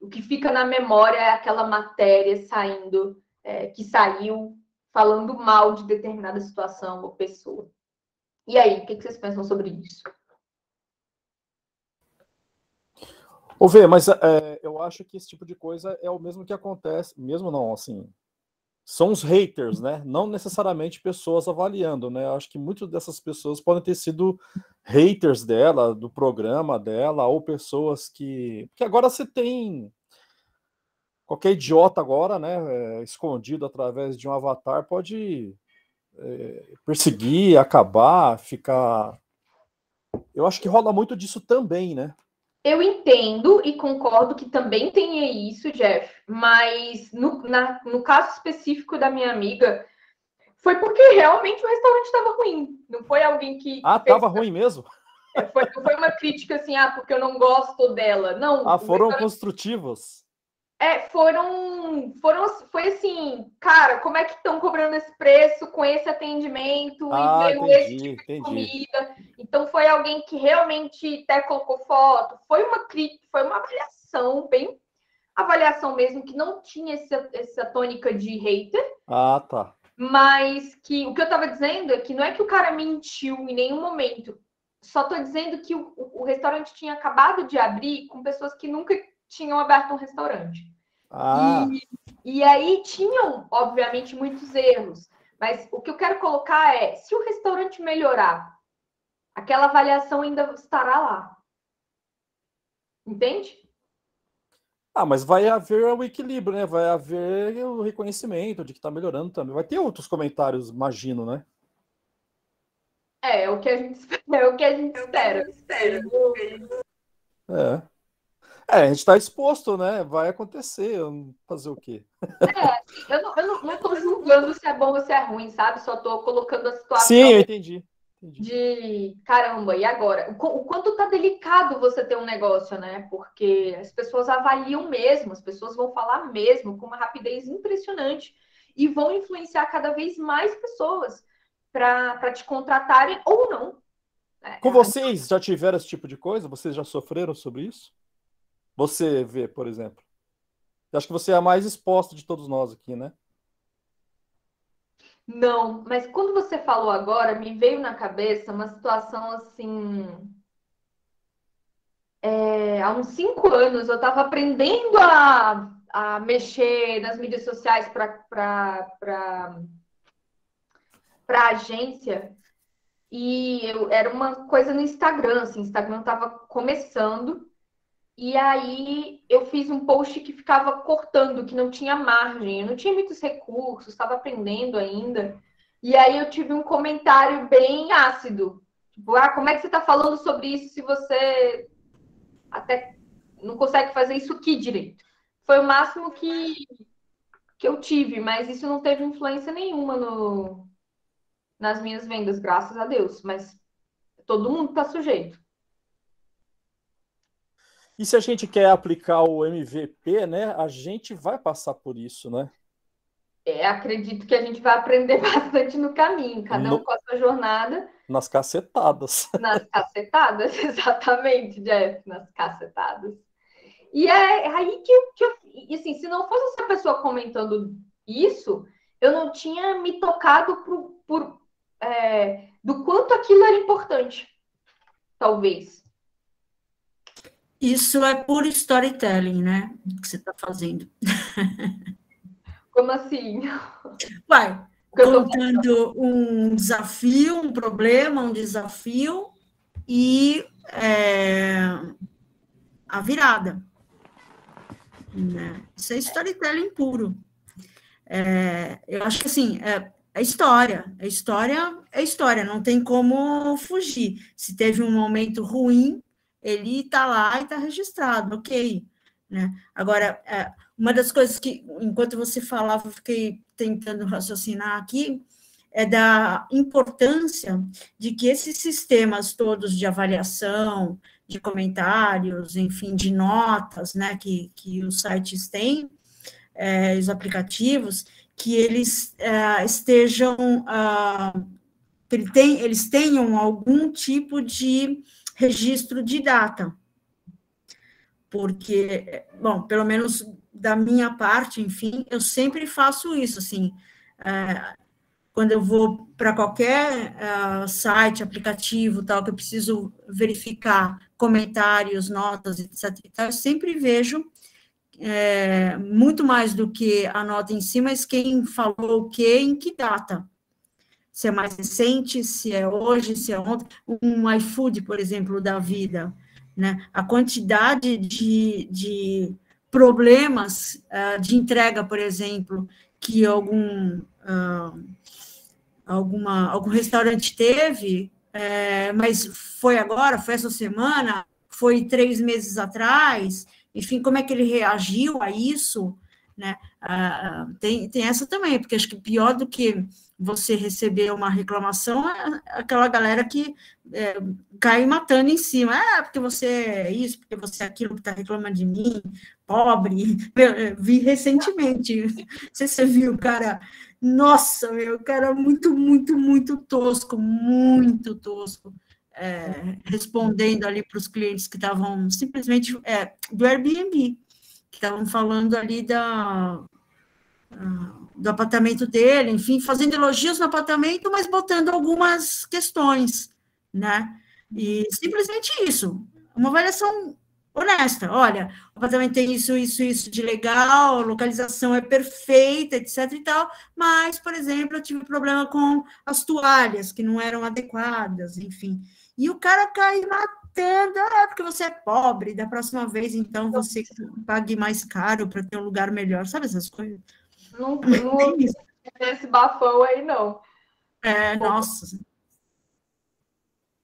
o que fica na memória é aquela matéria que saiu falando mal de determinada situação ou pessoa. E aí, o que vocês pensam sobre isso? Ô, Vê, mas eu acho que esse tipo de coisa é o mesmo que acontece, mesmo não, assim, são os haters, né? Não necessariamente pessoas avaliando, né? Eu acho que muitas dessas pessoas podem ter sido haters dela, do programa dela, ou pessoas que... Porque agora você tem... Qualquer idiota agora, né, escondido através de um avatar, pode perseguir, acabar, ficar... Eu acho que rola muito disso também, né? Eu entendo e concordo que também tenha isso, Jeff, mas no caso específico da minha amiga, foi porque realmente o restaurante estava ruim. Não foi alguém que... estava ruim mesmo? Não foi uma crítica assim, porque eu não gosto dela. Não. Foram construtivos. Foi assim, cara, como é que estão cobrando esse preço com esse atendimento e vendo esse tipo de comida? Então foi alguém que realmente até colocou foto, foi uma crítica, foi uma avaliação, bem avaliação mesmo, que não tinha essa tônica de hater. Tá. Mas que o que eu estava dizendo é que não é que o cara mentiu em nenhum momento. Só estou dizendo que o restaurante tinha acabado de abrir com pessoas que nunca tinham aberto um restaurante. E aí tinham, obviamente, muitos erros. Mas o que eu quero colocar é, se o restaurante melhorar, aquela avaliação ainda estará lá. Entende? Mas vai haver o equilíbrio, né? Vai haver o reconhecimento de que está melhorando também. Vai ter outros comentários, imagino, né? É o que a gente espera. A gente está exposto, né? Vai acontecer. Fazer o quê? Eu não estou julgando se é bom ou se é ruim, sabe? Só estou colocando a situação. Sim, eu entendi. De caramba, e agora? O quanto tá delicado você ter um negócio, né? Porque as pessoas avaliam mesmo, as pessoas vão falar mesmo com uma rapidez impressionante e vão influenciar cada vez mais pessoas para te contratarem ou não. Com vocês já tiveram esse tipo de coisa? Vocês já sofreram sobre isso? Você vê, por exemplo. Eu acho que você é a mais exposta de todos nós aqui, né? Não, mas quando você falou agora, me veio na cabeça uma situação assim. Há uns 5 anos eu estava aprendendo a mexer nas mídias sociais para agência, e era uma coisa no Instagram, assim, o Instagram estava começando, e aí eu fiz um post que ficava cortando, que não tinha margem, eu não tinha muitos recursos, estava aprendendo ainda. E aí eu tive um comentário bem ácido. Tipo, como é que você está falando sobre isso se você até não consegue fazer isso aqui direito? Foi o máximo que eu tive, mas isso não teve influência nenhuma nas minhas vendas, graças a Deus. Mas todo mundo está sujeito. E se a gente quer aplicar o MVP, né, a gente vai passar por isso, né? Acredito que a gente vai aprender bastante no caminho, cada um com a sua jornada. Nas cacetadas. Nas cacetadas, exatamente, Jeff, nas cacetadas. E é aí que assim, se não fosse essa pessoa comentando isso, eu não tinha me tocado do quanto aquilo era importante, talvez. Isso é puro storytelling, né? Que você está fazendo. Como assim? Vai, contando um desafio, um problema, um desafio e a virada. Né? Isso é storytelling puro. Eu acho que, assim, é história, não tem como fugir. Se teve um momento ruim, ele está lá e está registrado, ok. Né? Agora, uma das coisas que, enquanto você falava, eu fiquei tentando raciocinar aqui, é da importância de que esses sistemas todos de avaliação, de comentários, enfim, de notas, né, que os sites têm, os aplicativos, que eles estejam, eles tenham algum tipo de registro de data, porque, bom, pelo menos da minha parte, enfim, eu sempre faço isso, assim, quando eu vou para qualquer site, aplicativo, tal, que eu preciso verificar comentários, notas, etc. Eu sempre vejo muito mais do que a nota em si, mas quem falou o quê, em que data. Se é mais recente, se é hoje, se é ontem. Um iFood, por exemplo, da vida, né? A quantidade de problemas de entrega, por exemplo, que algum restaurante teve, mas foi agora, foi essa semana, foi 3 meses atrás, enfim, como é que ele reagiu a isso, né? Tem essa também, porque acho que pior do que você receber uma reclamação é aquela galera que cai matando em cima, porque você é isso, porque você é aquilo que está reclamando de mim, pobre. Eu vi recentemente, não sei se você viu, cara. Nossa, meu, cara, muito, muito, muito tosco, respondendo ali para os clientes que estavam simplesmente do Airbnb, que estavam falando ali do apartamento dele, enfim, fazendo elogios no apartamento, mas botando algumas questões, né? E simplesmente isso, uma avaliação honesta. Olha, o apartamento tem isso, isso, isso de legal, a localização é perfeita, etc e tal, mas, por exemplo, eu tive problema com as toalhas, que não eram adequadas, enfim. E o cara cai matando, porque você é pobre, da próxima vez, então, você pague mais caro para ter um lugar melhor, sabe essas coisas? Não tem esse bafão aí, não. Nossa.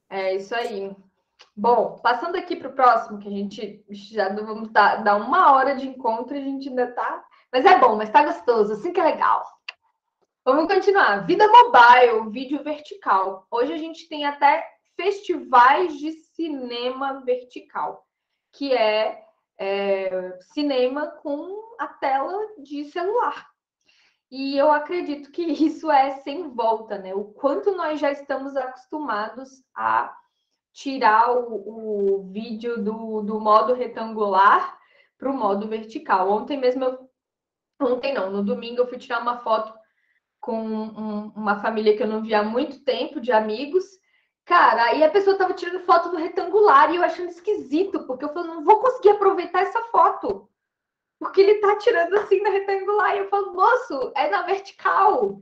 É isso aí. Bom, passando aqui para o próximo, que a gente já vamos dar 1 hora de encontro e a gente ainda tá. Mas é bom, mas tá gostoso, assim que é legal. Vamos continuar. Vida mobile, vídeo vertical. Hoje a gente tem até festivais de cinema vertical, que é cinema com a tela de celular. E eu acredito que isso é sem volta, né? O quanto nós já estamos acostumados a tirar o vídeo do modo retangular para o modo vertical. No domingo eu fui tirar uma foto com uma família que eu não via há muito tempo, de amigos. Cara, aí a pessoa estava tirando foto do retangular e eu achando esquisito, porque eu falei, não vou conseguir aproveitar essa foto, porque ele tá tirando assim na retangular. E eu falo, moço, é na vertical.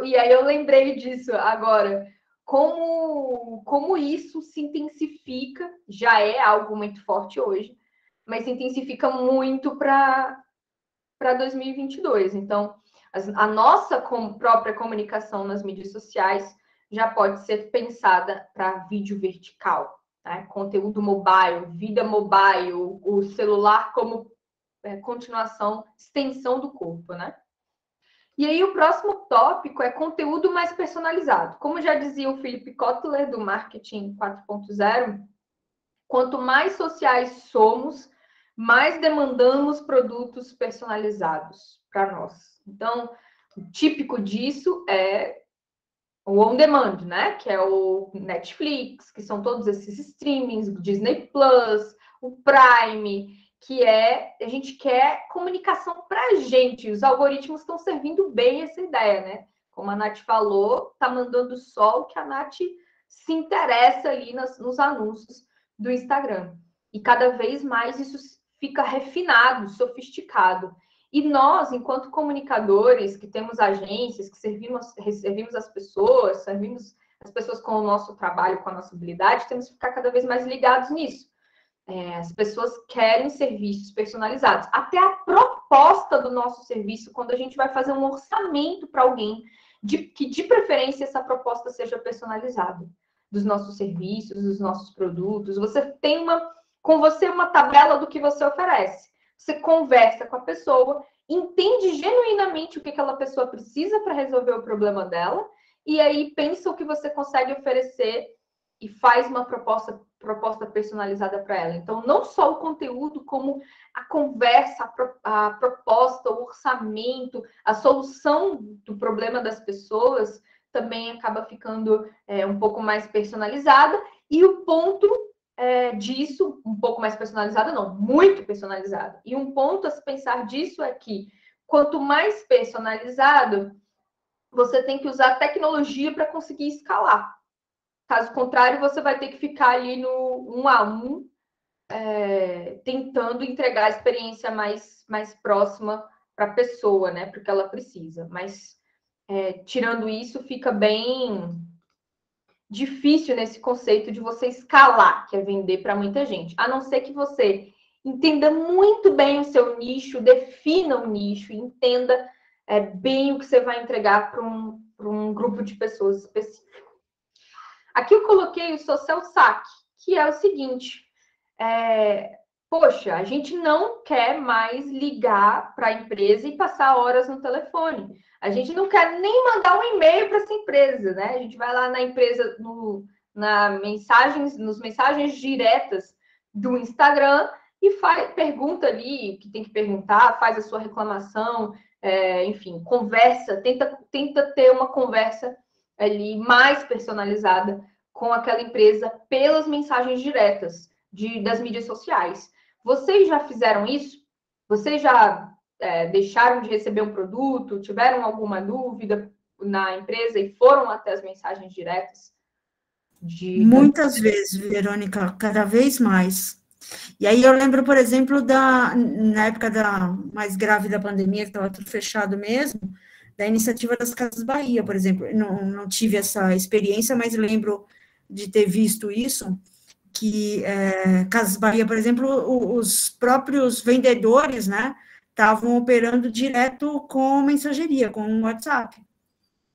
E aí eu lembrei disso agora. Como isso se intensifica, já é algo muito forte hoje, mas se intensifica muito para 2022. Então, a nossa própria comunicação nas mídias sociais já pode ser pensada para vídeo vertical, né? Conteúdo mobile, vida mobile, o celular como continuação, extensão do corpo, né? E aí o próximo tópico é conteúdo mais personalizado. Como já dizia o Philip Kotler, do Marketing 4.0, quanto mais sociais somos, mais demandamos produtos personalizados para nós. Então, o típico disso é o on demand, né? Que é o Netflix, que são todos esses streamings, o Disney Plus, o Prime, que a gente quer comunicação para a gente. Os algoritmos estão servindo bem essa ideia, né? Como a Nath falou, está mandando só o que a Nath se interessa ali nos anúncios do Instagram. E cada vez mais isso fica refinado, sofisticado. E nós, enquanto comunicadores, que temos agências, que servimos as pessoas com o nosso trabalho, com a nossa habilidade, temos que ficar cada vez mais ligados nisso. As pessoas querem serviços personalizados. Até a proposta do nosso serviço, quando a gente vai fazer um orçamento para alguém, que de preferência essa proposta seja personalizada, dos nossos serviços, dos nossos produtos. Você tem com você uma tabela do que você oferece. Você conversa com a pessoa, entende genuinamente o que aquela pessoa precisa para resolver o problema dela, e aí pensa o que você consegue oferecer e faz uma proposta proposta personalizada para ela. Então, não só o conteúdo, como a conversa, a proposta, o orçamento, a solução do problema das pessoas também acaba ficando um pouco mais personalizada. E o ponto disso, um pouco mais personalizada, não, muito personalizada. E um ponto a se pensar disso é que quanto mais personalizado, você tem que usar tecnologia para conseguir escalar. Caso contrário, você vai ter que ficar ali no 1 a 1, tentando entregar a experiência mais próxima para a pessoa, né? Porque ela precisa. Mas, tirando isso, fica bem difícil nesse conceito de você escalar, que é vender para muita gente. A não ser que você entenda muito bem o seu nicho, defina o nicho, entenda bem o que você vai entregar para um grupo de pessoas específico. Aqui eu coloquei o social saque, que é o seguinte: poxa, a gente não quer mais ligar para a empresa e passar horas no telefone. A gente não quer nem mandar um e-mail para essa empresa, né? A gente vai lá na empresa, nos mensagens diretas do Instagram e pergunta ali o que tem que perguntar, faz a sua reclamação, enfim, conversa, tenta ter uma conversa ali mais personalizada com aquela empresa pelas mensagens diretas das mídias sociais. Vocês já fizeram isso? Vocês já deixaram de receber um produto? Tiveram alguma dúvida na empresa e foram até as mensagens diretas? Muitas vezes, Verônica, cada vez mais. E aí eu lembro, por exemplo, na época mais grave da pandemia, que estava tudo fechado mesmo, da iniciativa das Casas Bahia, por exemplo. Não tive essa experiência, mas lembro de ter visto isso, que Casas Bahia, por exemplo, os próprios vendedores, né, estavam operando direto com mensageria, com WhatsApp.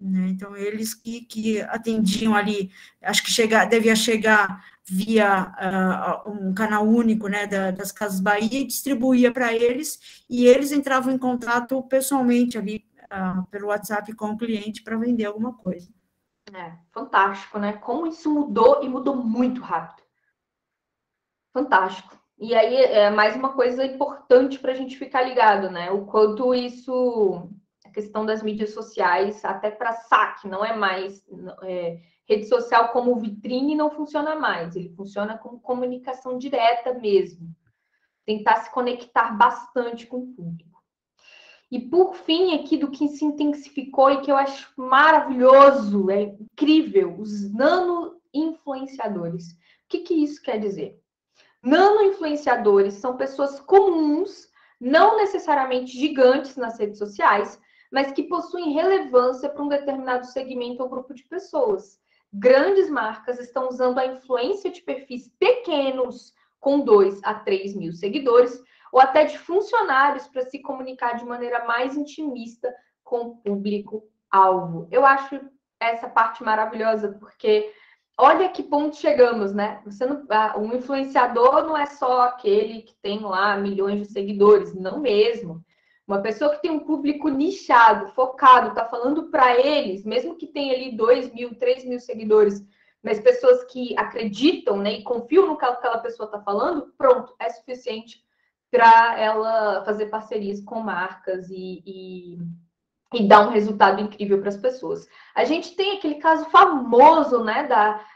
Né? Então, eles que atendiam ali, acho que devia chegar via um canal único, né, das Casas Bahia, e distribuía para eles, e eles entravam em contato pessoalmente ali, pelo WhatsApp com o cliente para vender alguma coisa. Fantástico, né? Como isso mudou, e mudou muito rápido. Fantástico. E aí, mais uma coisa importante para a gente ficar ligado, né? O quanto isso, a questão das mídias sociais, até para saque, não é mais... rede social como vitrine não funciona mais, ele funciona como comunicação direta mesmo. Tentar se conectar bastante com o público. E por fim, aqui do que se intensificou e que eu acho maravilhoso, é incrível, os nano-influenciadores. O que isso quer dizer? Nano-influenciadores são pessoas comuns, não necessariamente gigantes nas redes sociais, mas que possuem relevância para um determinado segmento ou grupo de pessoas. Grandes marcas estão usando a influência de perfis pequenos, com 2 a 3 mil seguidores, ou até de funcionários para se comunicar de maneira mais intimista com o público-alvo. Eu acho essa parte maravilhosa, porque olha que ponto chegamos, né? Um influenciador não é só aquele que tem lá milhões de seguidores, não mesmo. Uma pessoa que tem um público nichado, focado, está falando para eles, mesmo que tenha ali 2 mil, 3 mil seguidores, mas pessoas que acreditam, né, e confiam no que aquela pessoa está falando, pronto, é suficiente para ela fazer parcerias com marcas e dar um resultado incrível para as pessoas. A gente tem aquele caso famoso, né,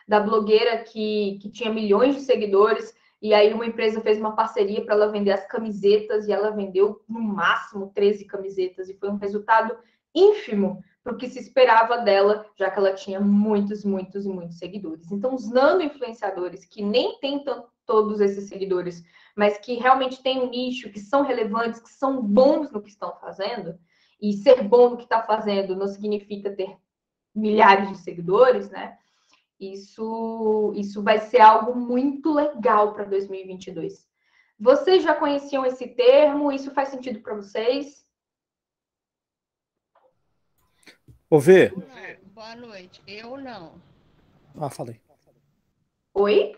da blogueira que tinha milhões de seguidores, e aí uma empresa fez uma parceria para ela vender as camisetas, e ela vendeu no máximo 13 camisetas, e foi um resultado ínfimo para o que se esperava dela, já que ela tinha muitos, muitos e muitos seguidores. Então, os nano-influenciadores, que nem têm todos esses seguidores, mas que realmente têm um nicho, que são relevantes, que são bons no que estão fazendo, e ser bom no que está fazendo não significa ter milhares de seguidores, né? Isso vai ser algo muito legal para 2022. Vocês já conheciam esse termo? Isso faz sentido para vocês? Ô, Vê. Boa noite. Eu não. Falei. Oi?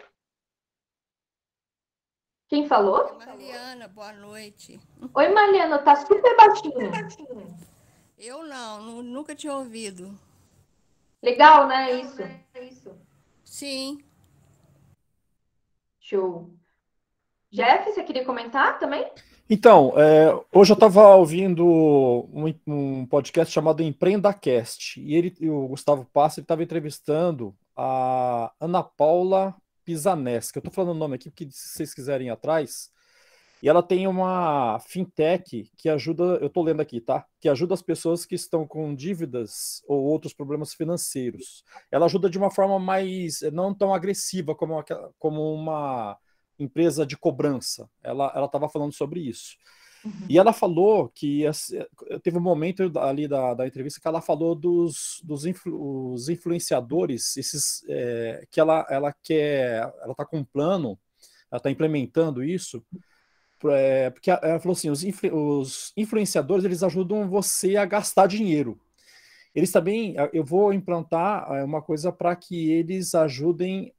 Quem falou? Mariana, boa noite. Oi, Mariana, tá super baixinho. Eu não, nunca tinha ouvido. Legal, né? Isso. Sim. Show. Jeff, você queria comentar também? Então, hoje eu estava ouvindo um podcast chamado EmpreendaCast, e o Gustavo Passa estava entrevistando a Ana Paula Pisanesca. Eu estou falando o nome aqui, porque se vocês quiserem ir atrás, e ela tem uma fintech que ajuda, eu estou lendo aqui, tá? Que ajuda as pessoas que estão com dívidas ou outros problemas financeiros. Ela ajuda de uma forma mais, não tão agressiva como uma empresa de cobrança. Ela estava falando sobre isso. E ela falou que teve um momento ali da entrevista que ela falou dos influenciadores, que ela está com um plano, ela está implementando isso, porque ela falou assim, os influenciadores, eles ajudam você a gastar dinheiro. Eles também, eu vou implantar uma coisa para que eles ajudem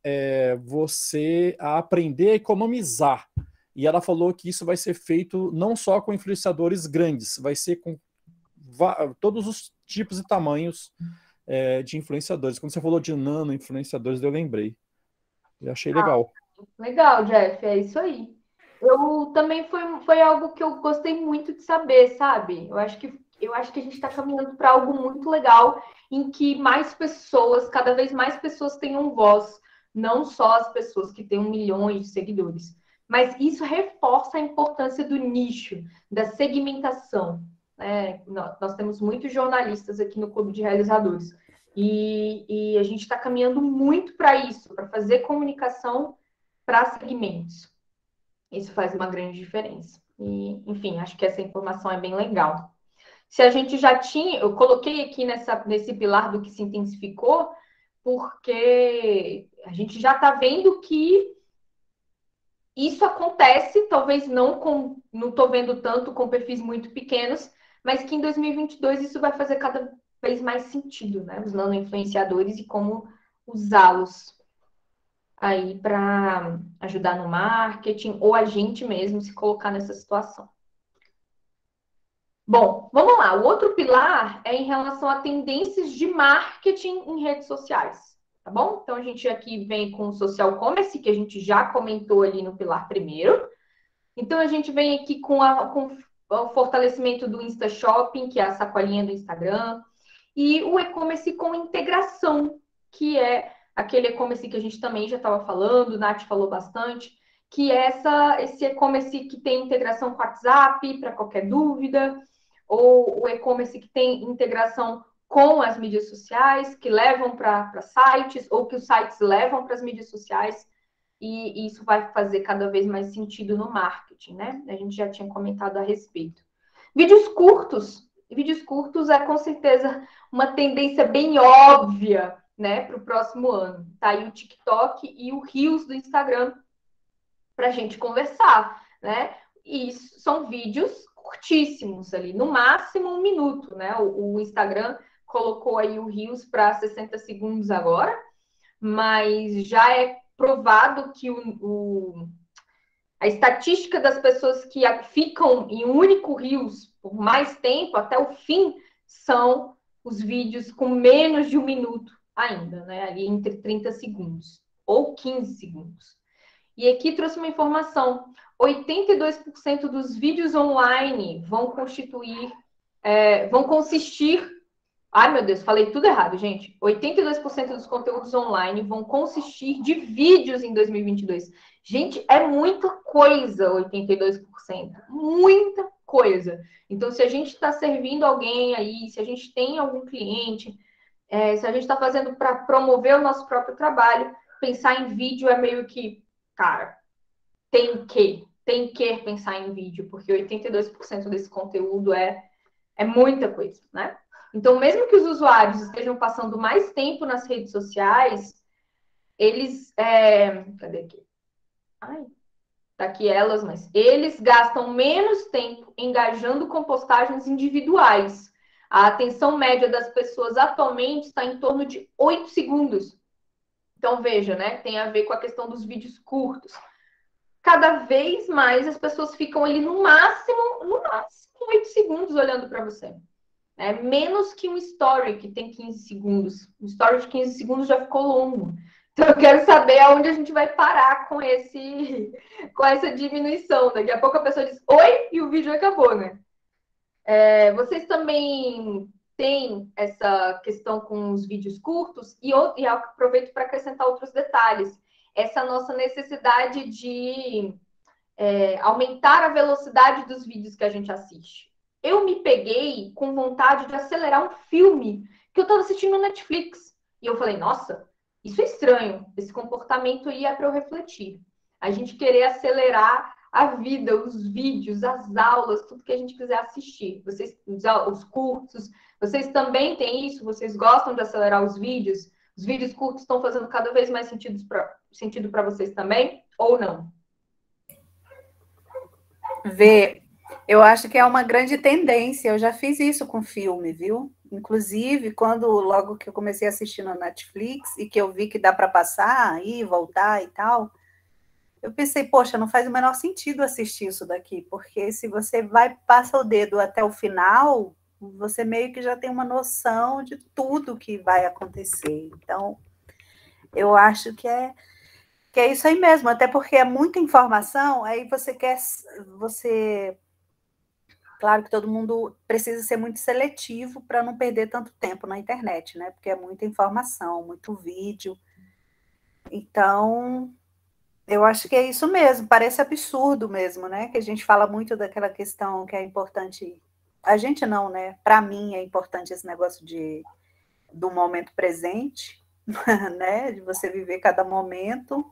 você a aprender a economizar. E ela falou que isso vai ser feito não só com influenciadores grandes, vai ser com todos os tipos e tamanhos de influenciadores. Quando você falou de nano influenciadores, eu lembrei. Eu achei legal. Legal, Jeff, é isso aí. Eu também foi algo que eu gostei muito de saber, sabe? Eu acho que a gente está caminhando para algo muito legal, em que mais pessoas, cada vez mais pessoas tenham voz, não só as pessoas que têm 1 milhão de seguidores. Mas isso reforça a importância do nicho, da segmentação. Nós temos muitos jornalistas aqui no Clube de Realizadores. E a gente está caminhando muito para isso, para fazer comunicação para segmentos. Isso faz uma grande diferença. E, enfim, acho que essa informação é bem legal. Se a gente já tinha, eu coloquei aqui nesse pilar do que se intensificou, porque a gente já está vendo que isso acontece, talvez não estou vendo tanto com perfis muito pequenos, mas que em 2022 isso vai fazer cada vez mais sentido, né? Os nano-influenciadores e como usá-los aí para ajudar no marketing ou a gente mesmo se colocar nessa situação. Bom, vamos lá. O outro pilar é em relação a tendências de marketing em redes sociais, tá bom? Então, a gente aqui vem com o social commerce, que a gente já comentou ali no pilar primeiro. Então, a gente vem aqui com o fortalecimento do Insta Shopping, que é a sacolinha do Instagram, e o e-commerce com integração, que é aquele e-commerce que a gente também já estava falando, o Nath falou bastante, que é esse e-commerce que tem integração com o WhatsApp para qualquer dúvida, ou o e-commerce que tem integração com as mídias sociais, que levam para sites, ou que os sites levam para as mídias sociais, e isso vai fazer cada vez mais sentido no marketing, né? A gente já tinha comentado a respeito. Vídeos curtos é com certeza uma tendência bem óbvia, né, para o próximo ano. Tá aí o TikTok e o Reels do Instagram para a gente conversar, né? E são vídeos curtíssimos ali, no máximo 1 minuto, né? O Instagram colocou aí o Reels para 60 segundos agora, mas já é provado que a estatística das pessoas que ficam em um único Reels por mais tempo, até o fim, são os vídeos com menos de 1 minuto ainda, né? Ali entre 30 segundos ou 15 segundos. E aqui trouxe uma informação: 82% dos vídeos online vão consistir. Ai, meu Deus, falei tudo errado, gente. 82% dos conteúdos online vão consistir de vídeos em 2022. Gente, é muita coisa, 82%. Muita coisa. Então, se a gente está servindo alguém aí, se a gente tem algum cliente, se a gente está fazendo para promover o nosso próprio trabalho, pensar em vídeo é meio que, cara, tem que pensar em vídeo, porque 82% desse conteúdo é muita coisa, né? Então, mesmo que os usuários estejam passando mais tempo nas redes sociais, eles... cadê aqui? Ai, tá aqui elas, mas eles gastam menos tempo engajando com postagens individuais. A atenção média das pessoas atualmente está em torno de 8 segundos. Então, veja, né? Tem a ver com a questão dos vídeos curtos. Cada vez mais as pessoas ficam ali no máximo 8 segundos olhando para você. Menos que um story que tem 15 segundos. Um story de 15 segundos já ficou longo. Então, eu quero saber aonde a gente vai parar com essa diminuição. Daqui a pouco a pessoa diz oi e o vídeo acabou, né? Vocês também têm essa questão com os vídeos curtos e aproveito para acrescentar outros detalhes. Essa nossa necessidade de aumentar a velocidade dos vídeos que a gente assiste. Eu me peguei com vontade de acelerar um filme que eu estava assistindo no Netflix. E eu falei, nossa, isso é estranho. Esse comportamento ia para eu refletir. A gente querer acelerar a vida, os vídeos, as aulas, tudo que a gente quiser assistir. Os cursos, vocês também têm isso? Vocês gostam de acelerar os vídeos? Os vídeos curtos estão fazendo cada vez mais sentido para vocês também? Ou não? Eu acho que é uma grande tendência. Eu já fiz isso com filme, viu? Inclusive, logo que eu comecei a assistir no Netflix e que eu vi que dá para passar, ir, voltar e tal, eu pensei, poxa, não faz o menor sentido assistir isso daqui, porque se você passa o dedo até o final, você meio que já tem uma noção de tudo que vai acontecer. Então, eu acho que é isso aí mesmo, até porque é muita informação, aí claro que todo mundo precisa ser muito seletivo para não perder tanto tempo na internet, né? Porque é muita informação, muito vídeo. Então, eu acho que é isso mesmo, parece absurdo mesmo, né? Que a gente fala muito daquela questão que é importante. A gente não, né? Para mim é importante esse negócio do momento presente, né? De você viver cada momento.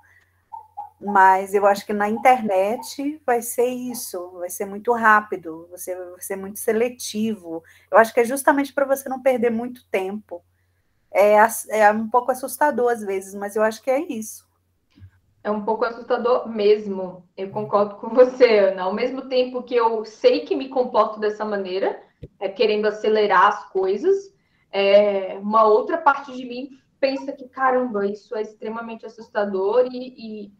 Mas eu acho que na internet vai ser isso, vai ser muito rápido, você vai ser muito seletivo. Eu acho que é justamente para você não perder muito tempo. É um pouco assustador às vezes, mas eu acho que é isso. É um pouco assustador mesmo. Eu concordo com você, Ana. Ao mesmo tempo que eu sei que me comporto dessa maneira, querendo acelerar as coisas, uma outra parte de mim pensa que, caramba, isso é extremamente assustador e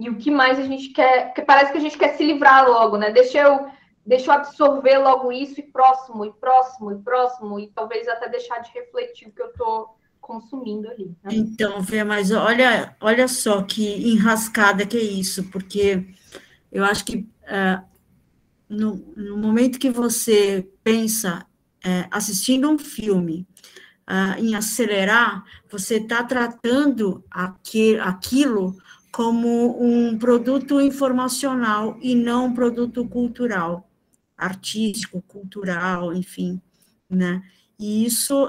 o que mais a gente quer, que parece que a gente quer se livrar logo, né? Deixa eu absorver logo isso e próximo, e talvez até deixar de refletir o que eu estou consumindo ali. Né? Então, Fê, mas olha só que enrascada que é isso, porque eu acho que no momento que você pensa assistindo um filme em acelerar, você está tratando aquilo como um produto informacional e não um produto cultural, artístico, cultural, enfim, né? E isso,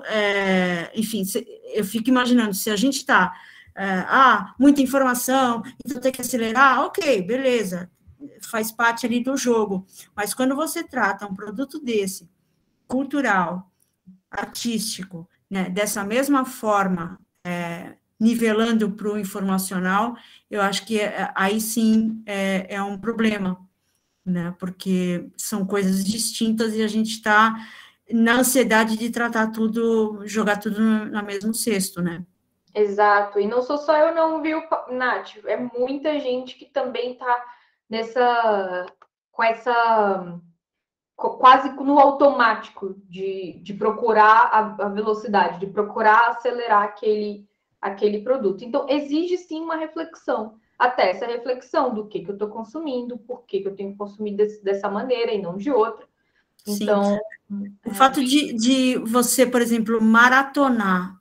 enfim, eu fico imaginando, se a gente está, muita informação, então tem que acelerar, ok, beleza, faz parte ali do jogo, mas quando você trata um produto desse, cultural, artístico, né, dessa mesma forma, nivelando para o informacional, eu acho que aí sim é um problema, né? Porque são coisas distintas e a gente está na ansiedade de tratar tudo, jogar tudo no mesmo cesto, né? Exato, e não sou só eu não, viu, Nath? É muita gente que também está com essa quase no automático de procurar a velocidade, de procurar acelerar aquele produto. Então, exige sim uma reflexão, até essa reflexão do que eu estou consumindo, por que eu tenho que consumir dessa maneira e não de outra. Então, o fato de você, por exemplo, maratonar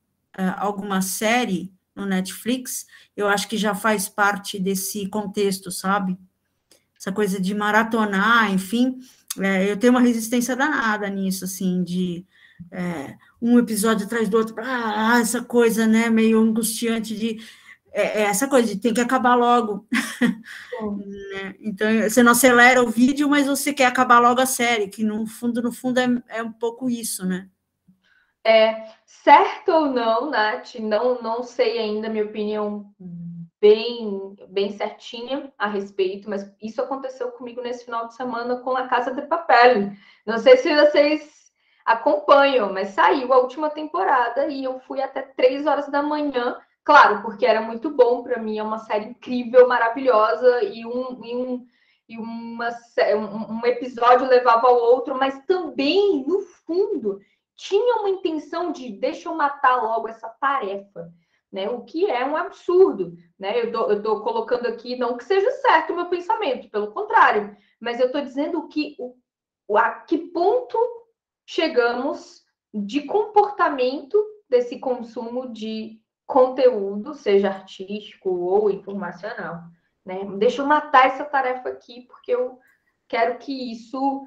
alguma série no Netflix, eu acho que já faz parte desse contexto, sabe? Essa coisa de maratonar, enfim, eu tenho uma resistência danada nisso, assim, de um episódio atrás do outro, essa coisa, né, meio angustiante de essa coisa de tem que acabar logo. Né? Então, você não acelera o vídeo, mas você quer acabar logo a série, que no fundo é um pouco isso, né? Certo ou não, Nath, não sei ainda, minha opinião bem certinha a respeito, mas isso aconteceu comigo nesse final de semana com A Casa de Papel. Não sei se vocês acompanham, mas saiu a última temporada e eu fui até 3 horas da manhã, claro, porque era muito bom para mim, é uma série incrível, maravilhosa, e um episódio levava ao outro, mas também, no fundo, tinha uma intenção de deixa eu matar logo essa tarefa. né? O que é um absurdo, né? Eu tô colocando aqui, não que seja certo o meu pensamento, pelo contrário, mas eu estou dizendo que a que ponto chegamos de comportamento desse consumo de conteúdo, seja artístico ou informacional, né? Deixa eu matar essa tarefa aqui, porque eu quero que isso...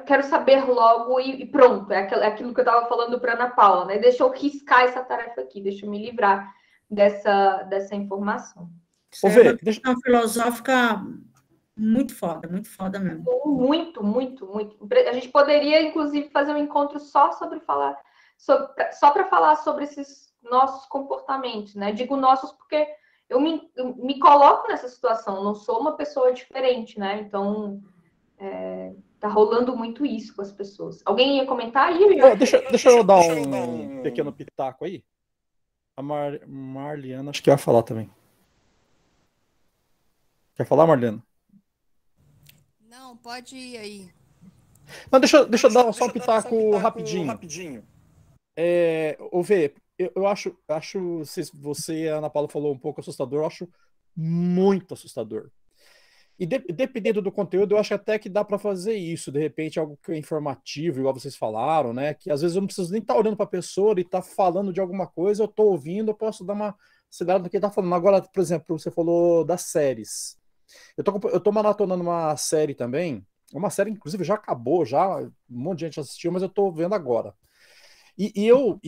quero saber logo e pronto. É aquilo que eu estava falando para Ana Paula, né? Deixa eu riscar essa tarefa aqui, deixa eu me livrar dessa informação. Isso é uma questão filosófica muito foda mesmo. Muito, muito, muito. A gente poderia, inclusive, fazer um encontro só para falar sobre esses nossos comportamentos, né? Digo nossos porque eu me coloco nessa situação, não sou uma pessoa diferente, né? Então, tá rolando muito isso com as pessoas. Alguém ia comentar aí? Deixa eu dar um pequeno pitaco aí. A Marliana, acho que ia falar também. Quer falar, Marliana? Não, pode ir aí. Não, deixa eu dar só um pitaco rapidinho. Eu acho, se você e a Ana Paula falou um pouco assustador, eu acho muito assustador. E dependendo do conteúdo, eu acho até que dá para fazer isso, de repente algo que é informativo, igual vocês falaram, né? Que às vezes eu não preciso nem estar olhando para a pessoa e estar falando de alguma coisa, eu estou ouvindo, eu posso dar uma acelerada no que ele está falando. Agora, por exemplo, você falou das séries. Eu tô maratonando uma série também, uma série, inclusive, já acabou, já um monte de gente assistiu, mas eu tô vendo agora. E eu,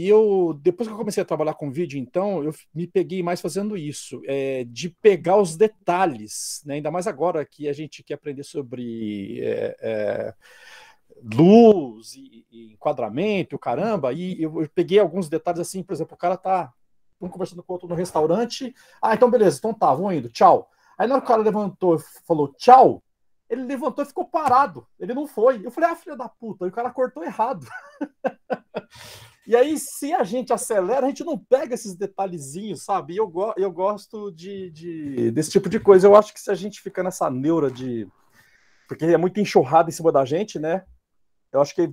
depois que eu comecei a trabalhar com vídeo, então, eu me peguei mais fazendo isso, de pegar os detalhes, né? Ainda mais agora que a gente quer aprender sobre luz e enquadramento, caramba, e eu peguei alguns detalhes assim, por exemplo, o cara tá conversando com o outro no restaurante, então beleza, então tá, vamos indo, tchau. Aí na hora que o cara levantou e falou tchau, ele levantou e ficou parado. Ele não foi. Eu falei, filha da puta, e o cara cortou errado. E aí, se a gente acelera, a gente não pega esses detalhezinhos, sabe? E eu gosto desse tipo de coisa. Eu acho que se a gente fica nessa neura de... Porque é muito enxurrada em cima da gente, né? Eu acho que,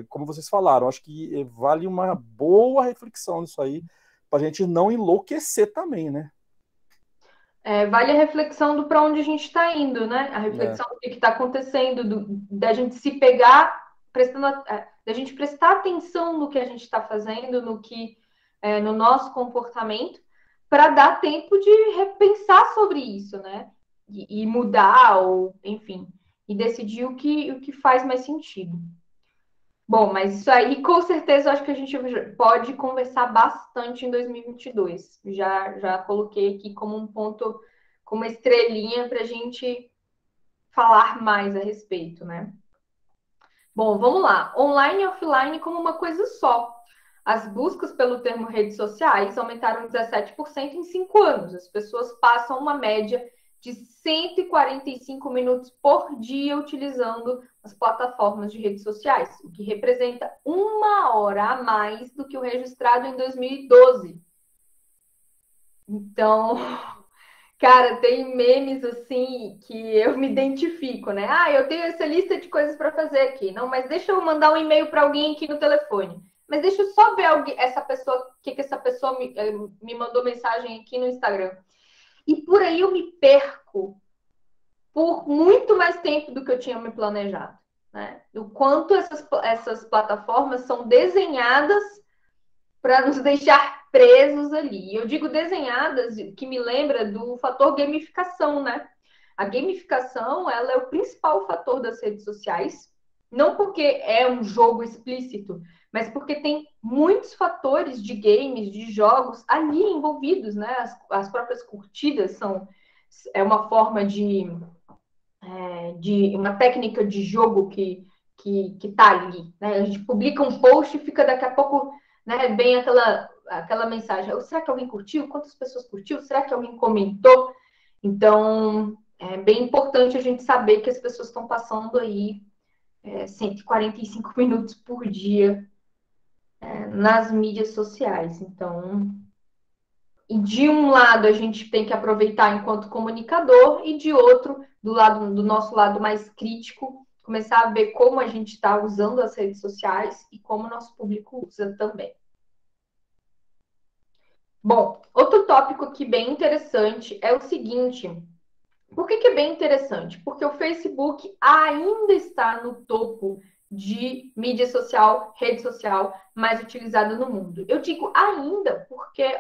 como vocês falaram, acho que vale uma boa reflexão nisso aí, pra gente não enlouquecer também, né? Vale a reflexão do para onde a gente está indo, né? A reflexão do que está acontecendo, da gente se pegar, da gente prestar atenção no que a gente está fazendo, no nosso comportamento, para dar tempo de repensar sobre isso, né? E mudar, ou enfim, e decidir o que faz mais sentido. Bom, mas isso aí, com certeza, eu acho que a gente pode conversar bastante em 2022. Já coloquei aqui como um ponto, como uma estrelinha para a gente falar mais a respeito, né? Bom, vamos lá. Online e offline como uma coisa só. As buscas pelo termo redes sociais aumentaram 17% em 5 anos. As pessoas passam uma média de 145 minutos por dia utilizando as plataformas de redes sociais, o que representa 1 hora a mais do que o registrado em 2012. Então, cara, tem memes assim que eu me identifico, né? Eu tenho essa lista de coisas para fazer aqui. Não, mas deixa eu mandar um e-mail para alguém aqui no telefone. Mas deixa eu só ver essa pessoa, o que essa pessoa me mandou mensagem aqui no Instagram. E por aí eu me perco por muito mais tempo do que eu tinha me planejado, né? O quanto essas plataformas são desenhadas para nos deixar presos ali. Eu digo desenhadas, que me lembra do fator gamificação, né? A gamificação, ela é o principal fator das redes sociais, não porque é um jogo explícito, mas porque tem muitos fatores de games, de jogos ali envolvidos, né? As próprias curtidas é uma forma de uma técnica de jogo que tá ali, né? A gente publica um post e fica daqui a pouco, né, vem aquela mensagem. Será que alguém curtiu? Quantas pessoas curtiu? Será que alguém comentou? Então, é bem importante a gente saber que as pessoas estão passando aí 145 minutos por dia nas mídias sociais. Então, e de um lado a gente tem que aproveitar enquanto comunicador e de outro, do nosso lado mais crítico, começar a ver como a gente está usando as redes sociais e como o nosso público usa também. Bom, outro tópico aqui bem interessante é o seguinte. Por que é bem interessante? Porque o Facebook ainda está no topo de mídia social, rede social mais utilizada no mundo. Eu digo ainda porque,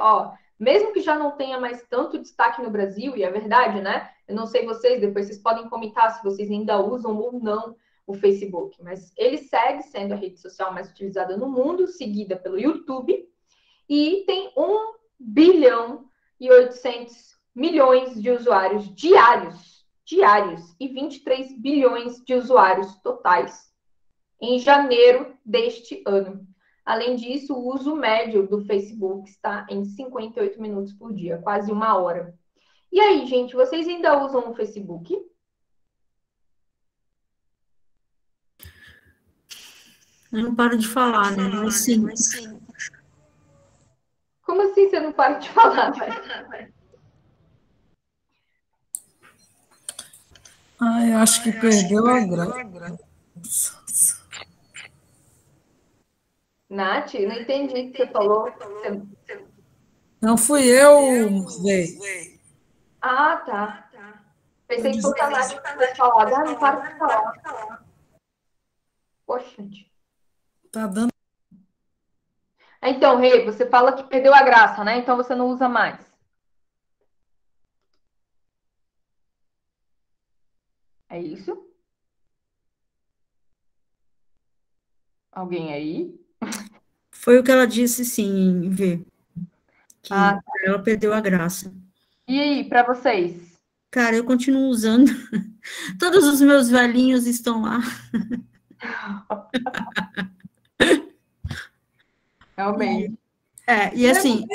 mesmo que já não tenha mais tanto destaque no Brasil, e é verdade, né? Eu não sei vocês, depois vocês podem comentar se vocês ainda usam ou não o Facebook, mas ele segue sendo a rede social mais utilizada no mundo, seguida pelo YouTube, e tem 1 bilhão e 800 milhões de usuários diários, e 23 bilhões de usuários totais em janeiro deste ano. Além disso, o uso médio do Facebook está em 58 minutos por dia, quase 1 hora. E aí, gente, vocês ainda usam o Facebook? Eu não paro de falar, né? Mas sim. Como assim você não para de falar, velho? Eu acho que perdeu a graça. Nath, não entendi o que você falou. Não fui eu, Zé. Ah, tá. Pensei que fosse a Nath que tinha falado. Ah, não para de falar. Poxa, gente. Tá dando. Então, Rei, você fala que perdeu a graça, né? Então você não usa mais. É isso? Alguém aí? Foi o que ela disse, sim, Vê. Que ela perdeu a graça. E aí, para vocês? Cara, eu continuo usando. Todos os meus velhinhos estão lá. Realmente. E assim,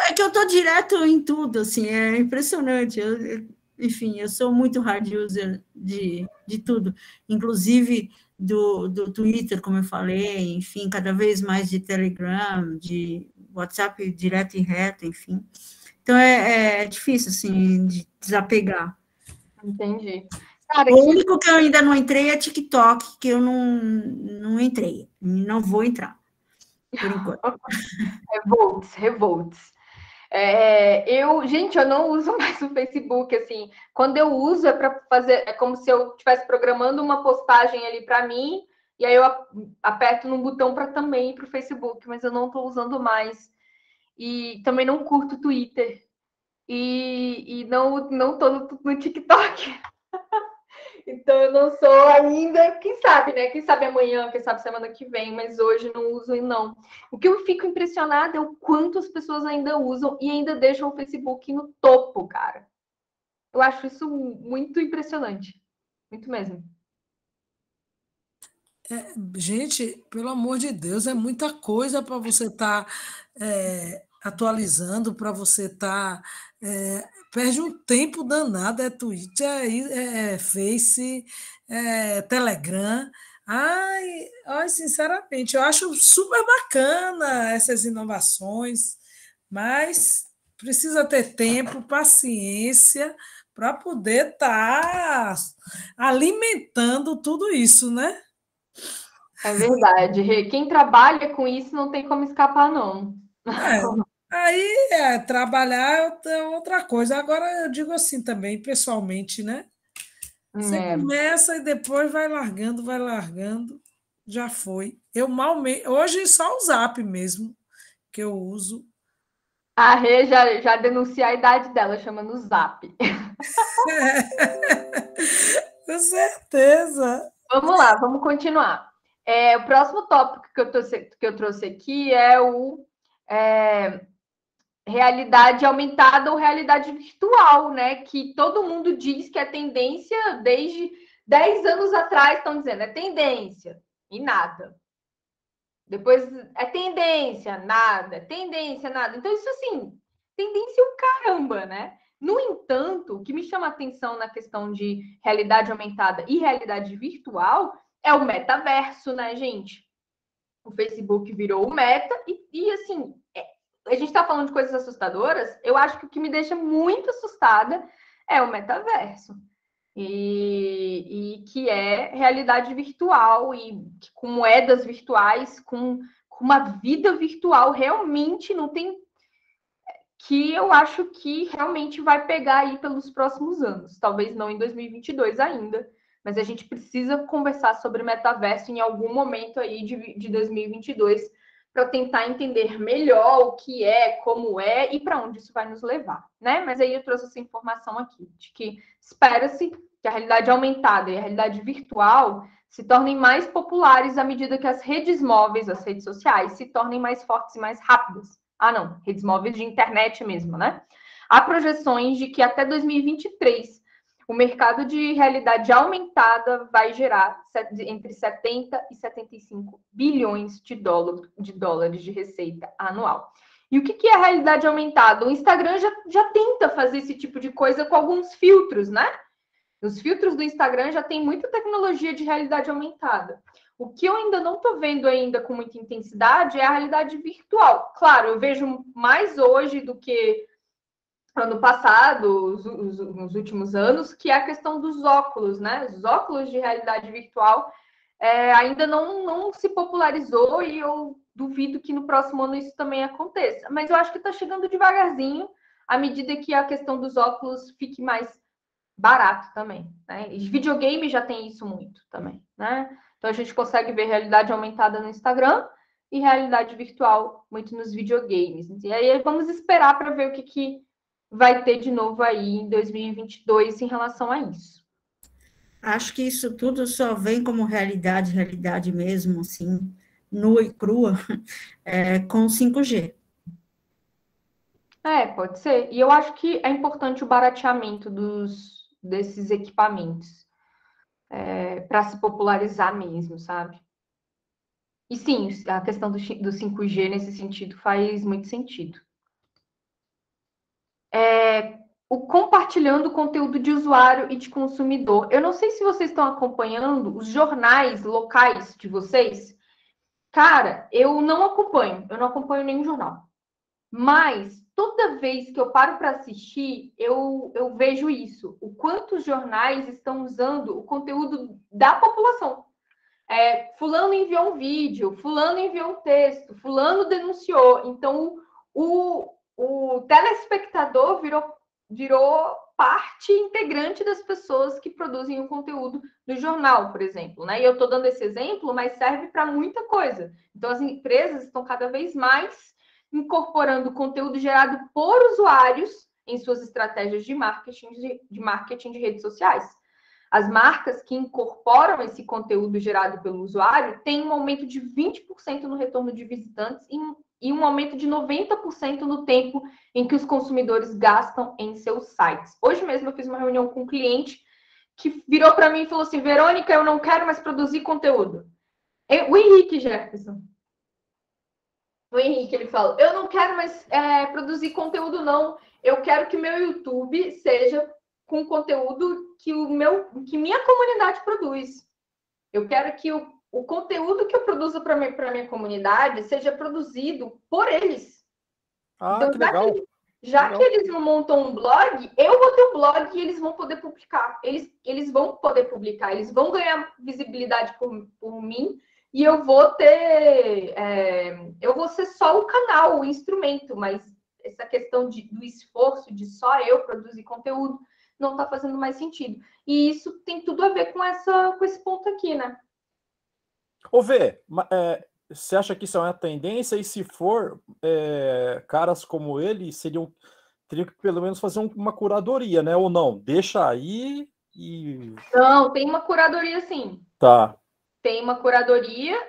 é que eu tô direto em tudo, assim, é impressionante. Enfim, eu sou muito hard user de tudo, inclusive do Twitter, como eu falei, enfim, cada vez mais de Telegram, de WhatsApp direto e reto, enfim. Então, é difícil, assim, de desapegar. Entendi. Cara, o único que eu ainda não entrei é TikTok, que eu não entrei, não vou entrar, por enquanto. Revolts. Gente, eu não uso mais o Facebook, assim, quando eu uso é para fazer, é como se eu estivesse programando uma postagem ali para mim, e aí eu aperto num botão para também ir para o Facebook, mas eu não estou usando mais. E também não curto Twitter. E não estou no TikTok. Então eu não sou ainda, quem sabe, né? Quem sabe amanhã, quem sabe semana que vem, mas hoje não uso e não. O que eu fico impressionada é o quanto as pessoas ainda usam e ainda deixam o Facebook no topo, cara. Eu acho isso muito impressionante. Muito mesmo. Gente, pelo amor de Deus, é muita coisa para você estar atualizando, para você estar. Perde um tempo danado, é Twitter, é Face, é Telegram. Sinceramente, eu acho super bacana essas inovações, mas precisa ter tempo, paciência para poder estar alimentando tudo isso, né? É verdade, Rê. Quem trabalha com isso não tem como escapar, não. Aí trabalhar é outra coisa. Agora eu digo assim também, pessoalmente, né? Você começa e depois vai largando, já foi. Hoje só o Zap mesmo que eu uso. A Rê já denuncia a idade dela, chama no Zap. Com certeza. Vamos lá, vamos continuar. O próximo tópico que eu trouxe aqui é o realidade aumentada ou realidade virtual, né? Que todo mundo diz que é tendência desde 10 anos atrás, estão dizendo, é tendência e nada. Depois é tendência, nada, tendência, nada. Então, isso assim, tendência o caramba, né? No entanto, o que me chama a atenção na questão de realidade aumentada e realidade virtual é o metaverso, né, gente? O Facebook virou o meta e assim, a gente está falando de coisas assustadoras, eu acho que o que me deixa muito assustada é o metaverso. E que é realidade virtual e com moedas virtuais, com uma vida virtual, realmente não tem... que eu acho que realmente vai pegar aí pelos próximos anos. Talvez não em 2022 ainda, mas a gente precisa conversar sobre metaverso em algum momento aí de 2022 para tentar entender melhor o que é, como é e para onde isso vai nos levar, né? Mas aí eu trouxe essa informação aqui, de que espera-se que a realidade aumentada e a realidade virtual se tornem mais populares à medida que as redes móveis, as redes sociais, se tornem mais fortes e mais rápidas. Ah, não, redes móveis de internet mesmo, né? Há projeções de que até 2023 o mercado de realidade aumentada vai gerar entre 70 e 75 bilhões de dólares de receita anual. E o que é a realidade aumentada? O Instagram já tenta fazer esse tipo de coisa com alguns filtros, né? Os filtros do Instagram já tem muita tecnologia de realidade aumentada. O que eu ainda não estou vendo ainda com muita intensidade é a realidade virtual. Claro, eu vejo mais hoje do que ano passado, nos últimos anos, que é a questão dos óculos, né? Os óculos de realidade virtual ainda não se popularizou e eu duvido que no próximo ano isso também aconteça. Mas eu acho que está chegando devagarzinho, à medida que a questão dos óculos fique mais barato também, né? E videogame já tem isso muito também, né? Então a gente consegue ver realidade aumentada no Instagram e realidade virtual muito nos videogames. E aí vamos esperar para ver o que vai ter de novo aí em 2022 em relação a isso. Acho que isso tudo só vem como realidade mesmo, assim, nua e crua, com 5G. Pode ser. E eu acho que é importante o barateamento desses equipamentos para se popularizar mesmo, sabe? E sim, a questão do 5G nesse sentido faz muito sentido. O compartilhando conteúdo de usuário e de consumidor. Eu não sei se vocês estão acompanhando os jornais locais de vocês. Cara, eu não acompanho nenhum jornal. Mas toda vez que eu paro para assistir, eu vejo isso. O quanto os jornais estão usando o conteúdo da população. Fulano enviou um vídeo, fulano enviou um texto, fulano denunciou. Então, o telespectador virou parte integrante das pessoas que produzem o conteúdo do jornal, por exemplo, né? E eu estou dando esse exemplo, mas serve para muita coisa. Então, as empresas estão cada vez mais incorporando conteúdo gerado por usuários em suas estratégias de marketing de redes sociais. As marcas que incorporam esse conteúdo gerado pelo usuário têm um aumento de 20% no retorno de visitantes e um aumento de 90% no tempo em que os consumidores gastam em seus sites. Hoje mesmo eu fiz uma reunião com um cliente que virou para mim e falou assim: Verônica, eu não quero mais produzir conteúdo. O Henrique Jefferson. O Henrique, ele fala: eu não quero mais produzir conteúdo, não. Eu quero que meu YouTube seja com conteúdo que minha comunidade produz. Eu quero que o conteúdo que eu produzo para minha comunidade seja produzido por eles. Então, que legal. Que eles não montam um blog, eu vou ter um blog e eles vão poder publicar. Eles vão poder publicar, eles vão ganhar visibilidade por mim e eu vou ter... eu vou ser só o canal, o instrumento, mas essa questão do esforço de só eu produzir conteúdo não está fazendo mais sentido. E isso tem tudo a ver com esse ponto aqui, né? Ô, Vê, você acha que isso é uma tendência? E se for, caras como ele teriam que pelo menos fazer uma curadoria, né? Ou não? Deixa aí e... Não, tem uma curadoria, sim. Tá. Tem uma curadoria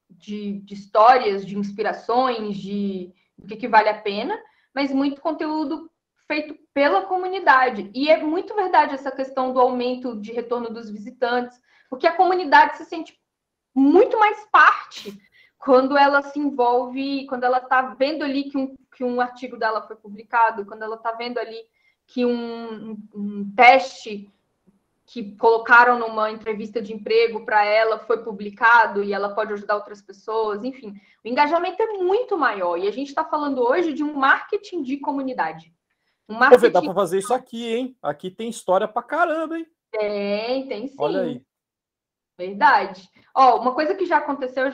de histórias, de inspirações, do que vale a pena, mas muito conteúdo feito pela comunidade. E é muito verdade essa questão do aumento de retorno dos visitantes, porque a comunidade se sente muito mais parte quando ela se envolve, quando ela está vendo ali que um artigo dela foi publicado, quando ela está vendo ali que um teste que colocaram numa entrevista de emprego para ela foi publicado e ela pode ajudar outras pessoas, enfim. O engajamento é muito maior e a gente está falando hoje de um marketing de comunidade. Dá para fazer isso aqui, hein? Aqui tem história para caramba, hein? Tem sim. Olha aí. Verdade. Uma coisa que já aconteceu,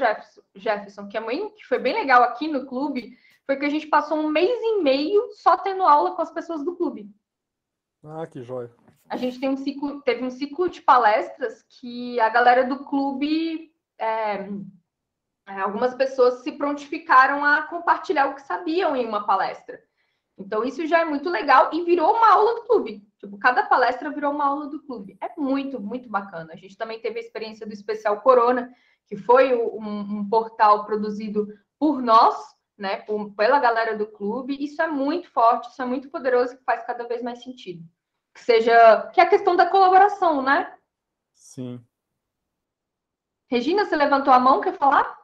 Jefferson, que foi bem legal aqui no clube, foi que a gente passou 1 mês e meio só tendo aula com as pessoas do clube. Ah, que joia. A gente teve um ciclo de palestras que a galera do clube, algumas pessoas se prontificaram a compartilhar o que sabiam em uma palestra. Então, isso já é muito legal e virou uma aula do clube. Tipo, cada palestra virou uma aula do clube. É muito, muito bacana. A gente também teve a experiência do Especial Corona, que foi um portal produzido por nós, né, pela galera do clube. Isso é muito forte, isso é muito poderoso, que faz cada vez mais sentido. Que é a questão da colaboração, né? Sim. Regina, você levantou a mão, quer falar?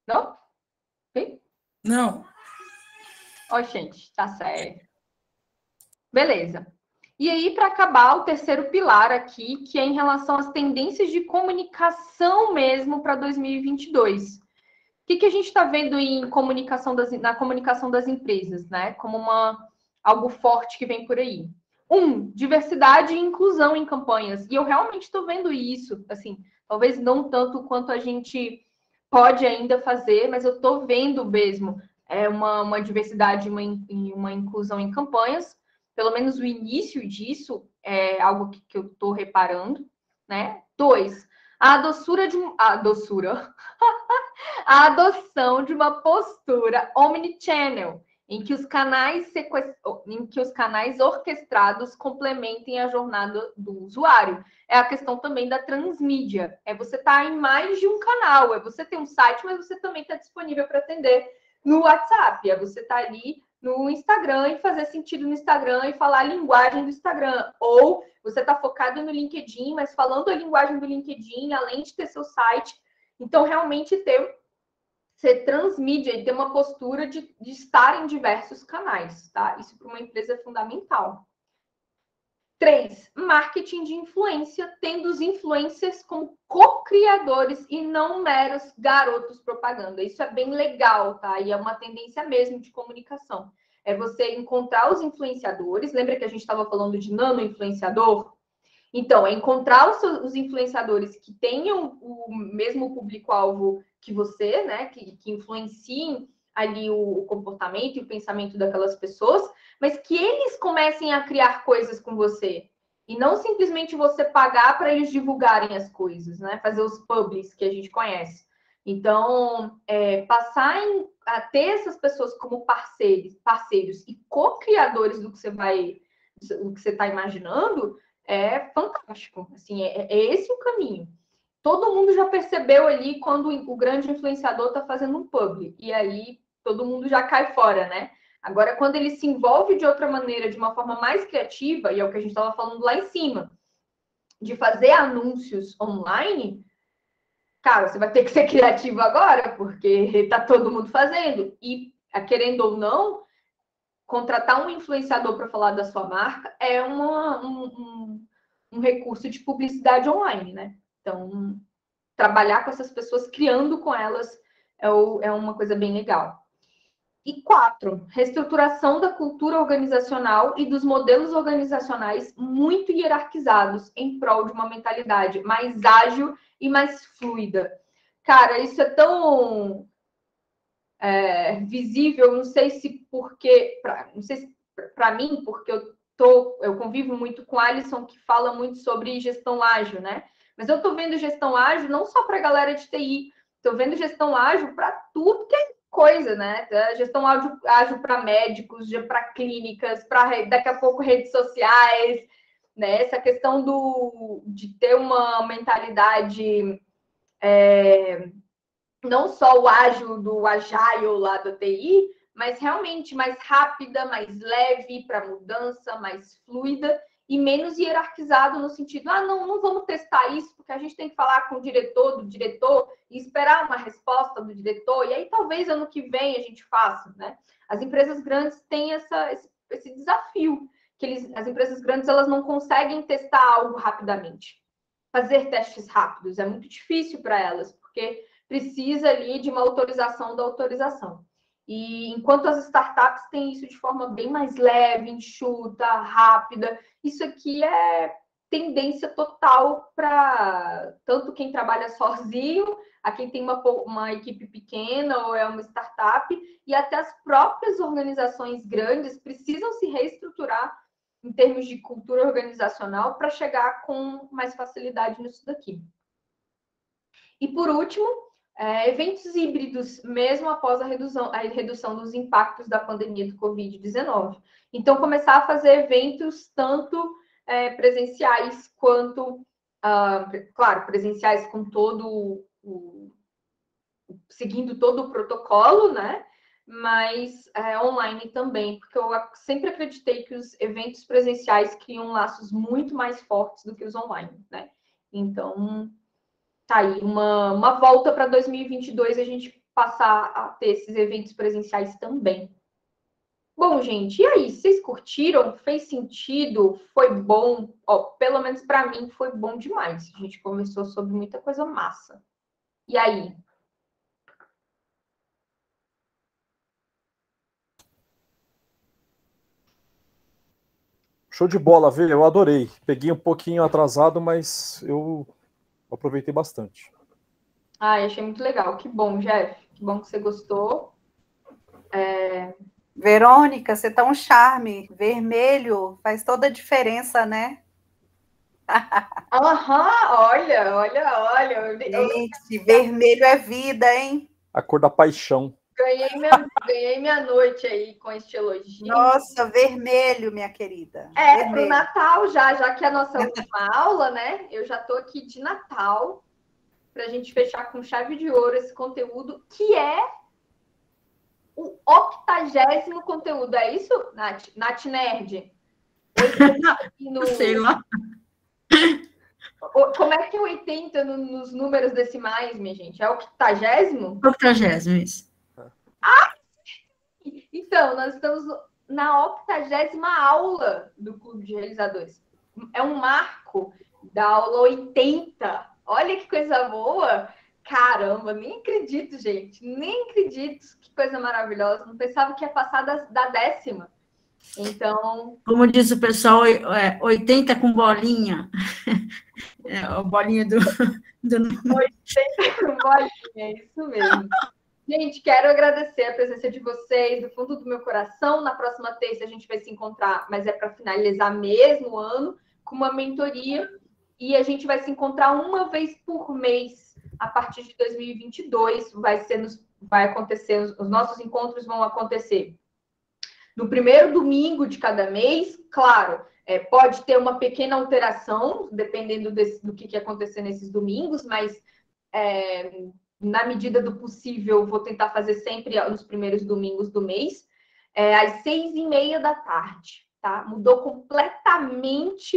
Não? Sim? Não. Ó, gente, tá certo. Beleza. E aí, para acabar, o terceiro pilar aqui, que é em relação às tendências de comunicação mesmo para 2022. O que a gente está vendo na comunicação das empresas, né? Como algo forte que vem por aí. Diversidade e inclusão em campanhas. E eu realmente estou vendo isso, assim, talvez não tanto quanto a gente pode ainda fazer, mas eu estou vendo mesmo uma diversidade e uma inclusão em campanhas. Pelo menos o início disso é algo que eu estou reparando, né? 2, a adoção de uma postura omnichannel, em que os canais orquestrados complementem a jornada do usuário. É a questão também da transmídia. É você estar em mais de um canal. É você ter um site, mas você também está disponível para atender no WhatsApp. É você estar ali no Instagram e fazer sentido no Instagram e falar a linguagem do Instagram. Ou você está focado no LinkedIn, mas falando a linguagem do LinkedIn, além de ter seu site. Então, realmente ser transmídia e ter uma postura de estar em diversos canais, tá? Isso para uma empresa é fundamental. 3, marketing de influência, tendo os influencers como co-criadores e não meros garotos propaganda. Isso é bem legal, tá? E é uma tendência mesmo de comunicação. É você encontrar os influenciadores. Lembra que a gente estava falando de nano-influenciador? Então, é encontrar os influenciadores que tenham o mesmo público-alvo que você, né? Que influenciem ali o comportamento e o pensamento daquelas pessoas, mas que eles comecem a criar coisas com você. E não simplesmente você pagar para eles divulgarem as coisas, né? Fazer os publics que a gente conhece. Então, passar a ter essas pessoas como parceiros e co-criadores do que você está imaginando, é fantástico. Assim, é esse o caminho. Todo mundo já percebeu ali quando o grande influenciador está fazendo um publi. E aí todo mundo já cai fora, né? Agora, quando ele se envolve de outra maneira, de uma forma mais criativa, e é o que a gente estava falando lá em cima, de fazer anúncios online, cara, você vai ter que ser criativo agora, porque está todo mundo fazendo. E, querendo ou não, contratar um influenciador para falar da sua marca é um recurso de publicidade online, né? Então, trabalhar com essas pessoas, criando com elas, é uma coisa bem legal. E 4, reestruturação da cultura organizacional e dos modelos organizacionais muito hierarquizados em prol de uma mentalidade mais ágil e mais fluida. Cara, isso é tão visível, não sei se para mim, porque eu convivo muito com a Alisson, que fala muito sobre gestão ágil, né? Mas eu estou vendo gestão ágil não só para a galera de TI, estou vendo gestão ágil para tudo que é coisa, né? Gestão ágil para médicos, para clínicas, para daqui a pouco redes sociais, né? Essa questão de ter uma mentalidade não só o ágil do agile lá da TI, mas realmente mais rápida, mais leve para mudança, mais fluida e menos hierarquizado no sentido, não vamos testar isso, porque a gente tem que falar com o diretor do diretor e esperar uma resposta do diretor, e aí talvez ano que vem a gente faça, né? As empresas grandes têm esse desafio, as empresas grandes elas não conseguem testar algo rapidamente. Fazer testes rápidos é muito difícil para elas, porque precisa ali de uma autorização da autorização. E enquanto as startups têm isso de forma bem mais leve, enxuta, rápida, isso aqui é tendência total para tanto quem trabalha sozinho, a quem tem uma equipe pequena ou é uma startup, e até as próprias organizações grandes precisam se reestruturar em termos de cultura organizacional para chegar com mais facilidade nisso daqui. E, por último, eventos híbridos, mesmo após a redução dos impactos da pandemia do Covid-19. Então, começar a fazer eventos tanto presenciais quanto, claro, presenciais com seguindo todo o protocolo, né? Mas online também, porque eu sempre acreditei que os eventos presenciais criam laços muito mais fortes do que os online, né? Então, tá aí uma volta para 2022 a gente passar a ter esses eventos presenciais também. Bom, gente, e aí? Vocês curtiram? Fez sentido? Foi bom? Ó, pelo menos para mim foi bom demais. A gente conversou sobre muita coisa massa. E aí? Show de bola, viu? Eu adorei. Peguei um pouquinho atrasado, mas eu aproveitei bastante. Ah, eu achei muito legal. Que bom, Jeff. Que bom que você gostou. Verônica, você tá um charme. Vermelho faz toda a diferença, né? Aham, olha. Gente, vermelho é vida, hein? A cor da paixão. Ganhei minha noite aí com este elogio. Nossa, vermelho, minha querida. Pro Vermelho. Natal já que é a nossa última aula, né? Eu já tô aqui de Natal para a gente fechar com chave de ouro esse conteúdo, que é o 80º conteúdo. É isso, Nath? Nath Nerd? Sei lá. Como é que é 80 nos números decimais, minha gente? É o 80º? 80º, isso. Então, nós estamos na 80ª aula do Clube de Realizadores. É um marco da aula 80. Olha que coisa boa! Caramba, nem acredito, gente. Nem acredito. Que coisa maravilhosa. Não pensava que ia passar da 10ª. Então... Como diz o pessoal, 80 com bolinha. A bolinha do... 80 com bolinha, é isso mesmo. Gente, quero agradecer a presença de vocês, do fundo do meu coração. Na próxima terça a gente vai se encontrar, mas é para finalizar mesmo o ano, com uma mentoria. E a gente vai se encontrar uma vez por mês, a partir de 2022. Vai acontecer, os nossos encontros vão acontecer no primeiro domingo de cada mês. Claro, pode ter uma pequena alteração, dependendo do que acontecer nesses domingos, mas... na medida do possível, vou tentar fazer sempre nos primeiros domingos do mês, às 6h30 da tarde, tá? Mudou completamente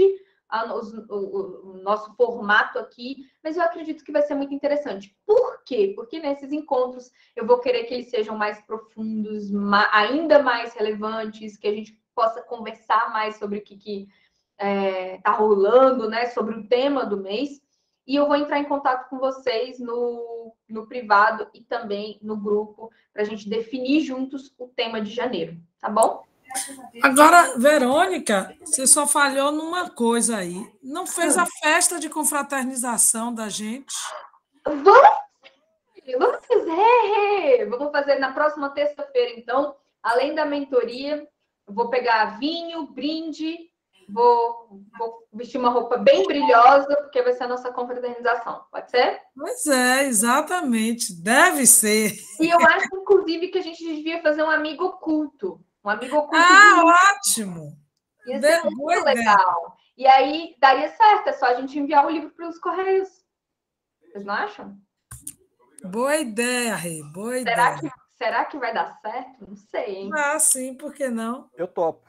o nosso formato aqui, mas eu acredito que vai ser muito interessante. Por quê? Porque nesses encontros eu vou querer que eles sejam mais profundos, ainda mais relevantes, que a gente possa conversar mais sobre o que tá rolando, né? Sobre o tema do mês. E eu vou entrar em contato com vocês no privado e também no grupo para a gente definir juntos o tema de janeiro, tá bom? Agora, Verônica, você só falhou numa coisa aí. Não fez a festa de confraternização da gente? Vamos fazer! Vamos fazer na próxima terça-feira, então. Além da mentoria, eu vou pegar vinho, brinde... Vou vestir uma roupa bem brilhosa, porque vai ser a nossa confraternização. Pode ser? Pois é, exatamente. Deve ser. E eu acho, inclusive, que a gente devia fazer um amigo oculto. Um amigo oculto. Ótimo! Ia ser muito legal. E aí, daria certo. É só a gente enviar o livro para os correios. Vocês não acham? Boa ideia, Rê. Boa ideia. Será que vai dar certo? Não sei, hein? Sim, por que não? Eu topo.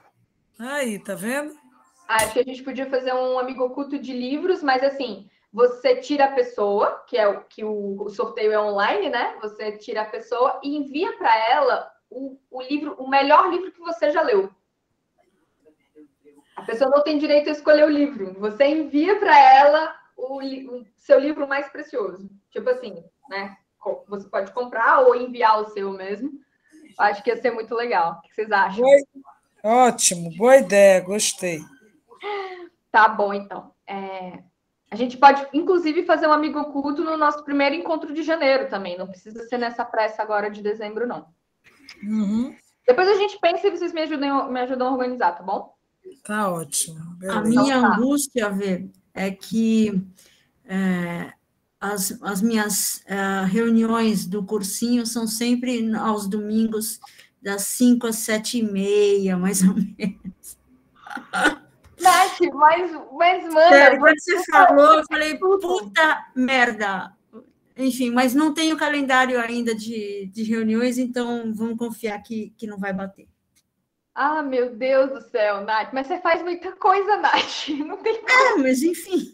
Aí, tá vendo? Acho que a gente podia fazer um amigo oculto de livros, mas assim, você tira a pessoa, que o sorteio é online, né? Você tira a pessoa e envia para ela o livro, o melhor livro que você já leu. A pessoa não tem direito a escolher o livro. Você envia para ela o seu livro mais precioso. Tipo assim, né? Você pode comprar ou enviar o seu mesmo. Acho que ia ser muito legal. O que vocês acham? Ótimo, boa ideia, gostei. Tá bom, então. A gente pode, inclusive, fazer um amigo oculto no nosso primeiro encontro de janeiro também. Não precisa ser nessa pressa agora de dezembro, não. Uhum. Depois a gente pensa e vocês me ajudam a organizar, tá bom? Tá ótimo. A Beleza. minha Então tá. angústia, Vê, é que as minhas reuniões do cursinho são sempre aos domingos, das 5 às 7h30, mais ou menos. Nath, mas manda. Sério, quando você falou, eu falei, puta merda. Enfim, mas não tenho calendário ainda de reuniões, então vamos confiar que não vai bater. Ah, meu Deus do céu, Nath. Mas você faz muita coisa, Nath. Não tem como. Mas enfim.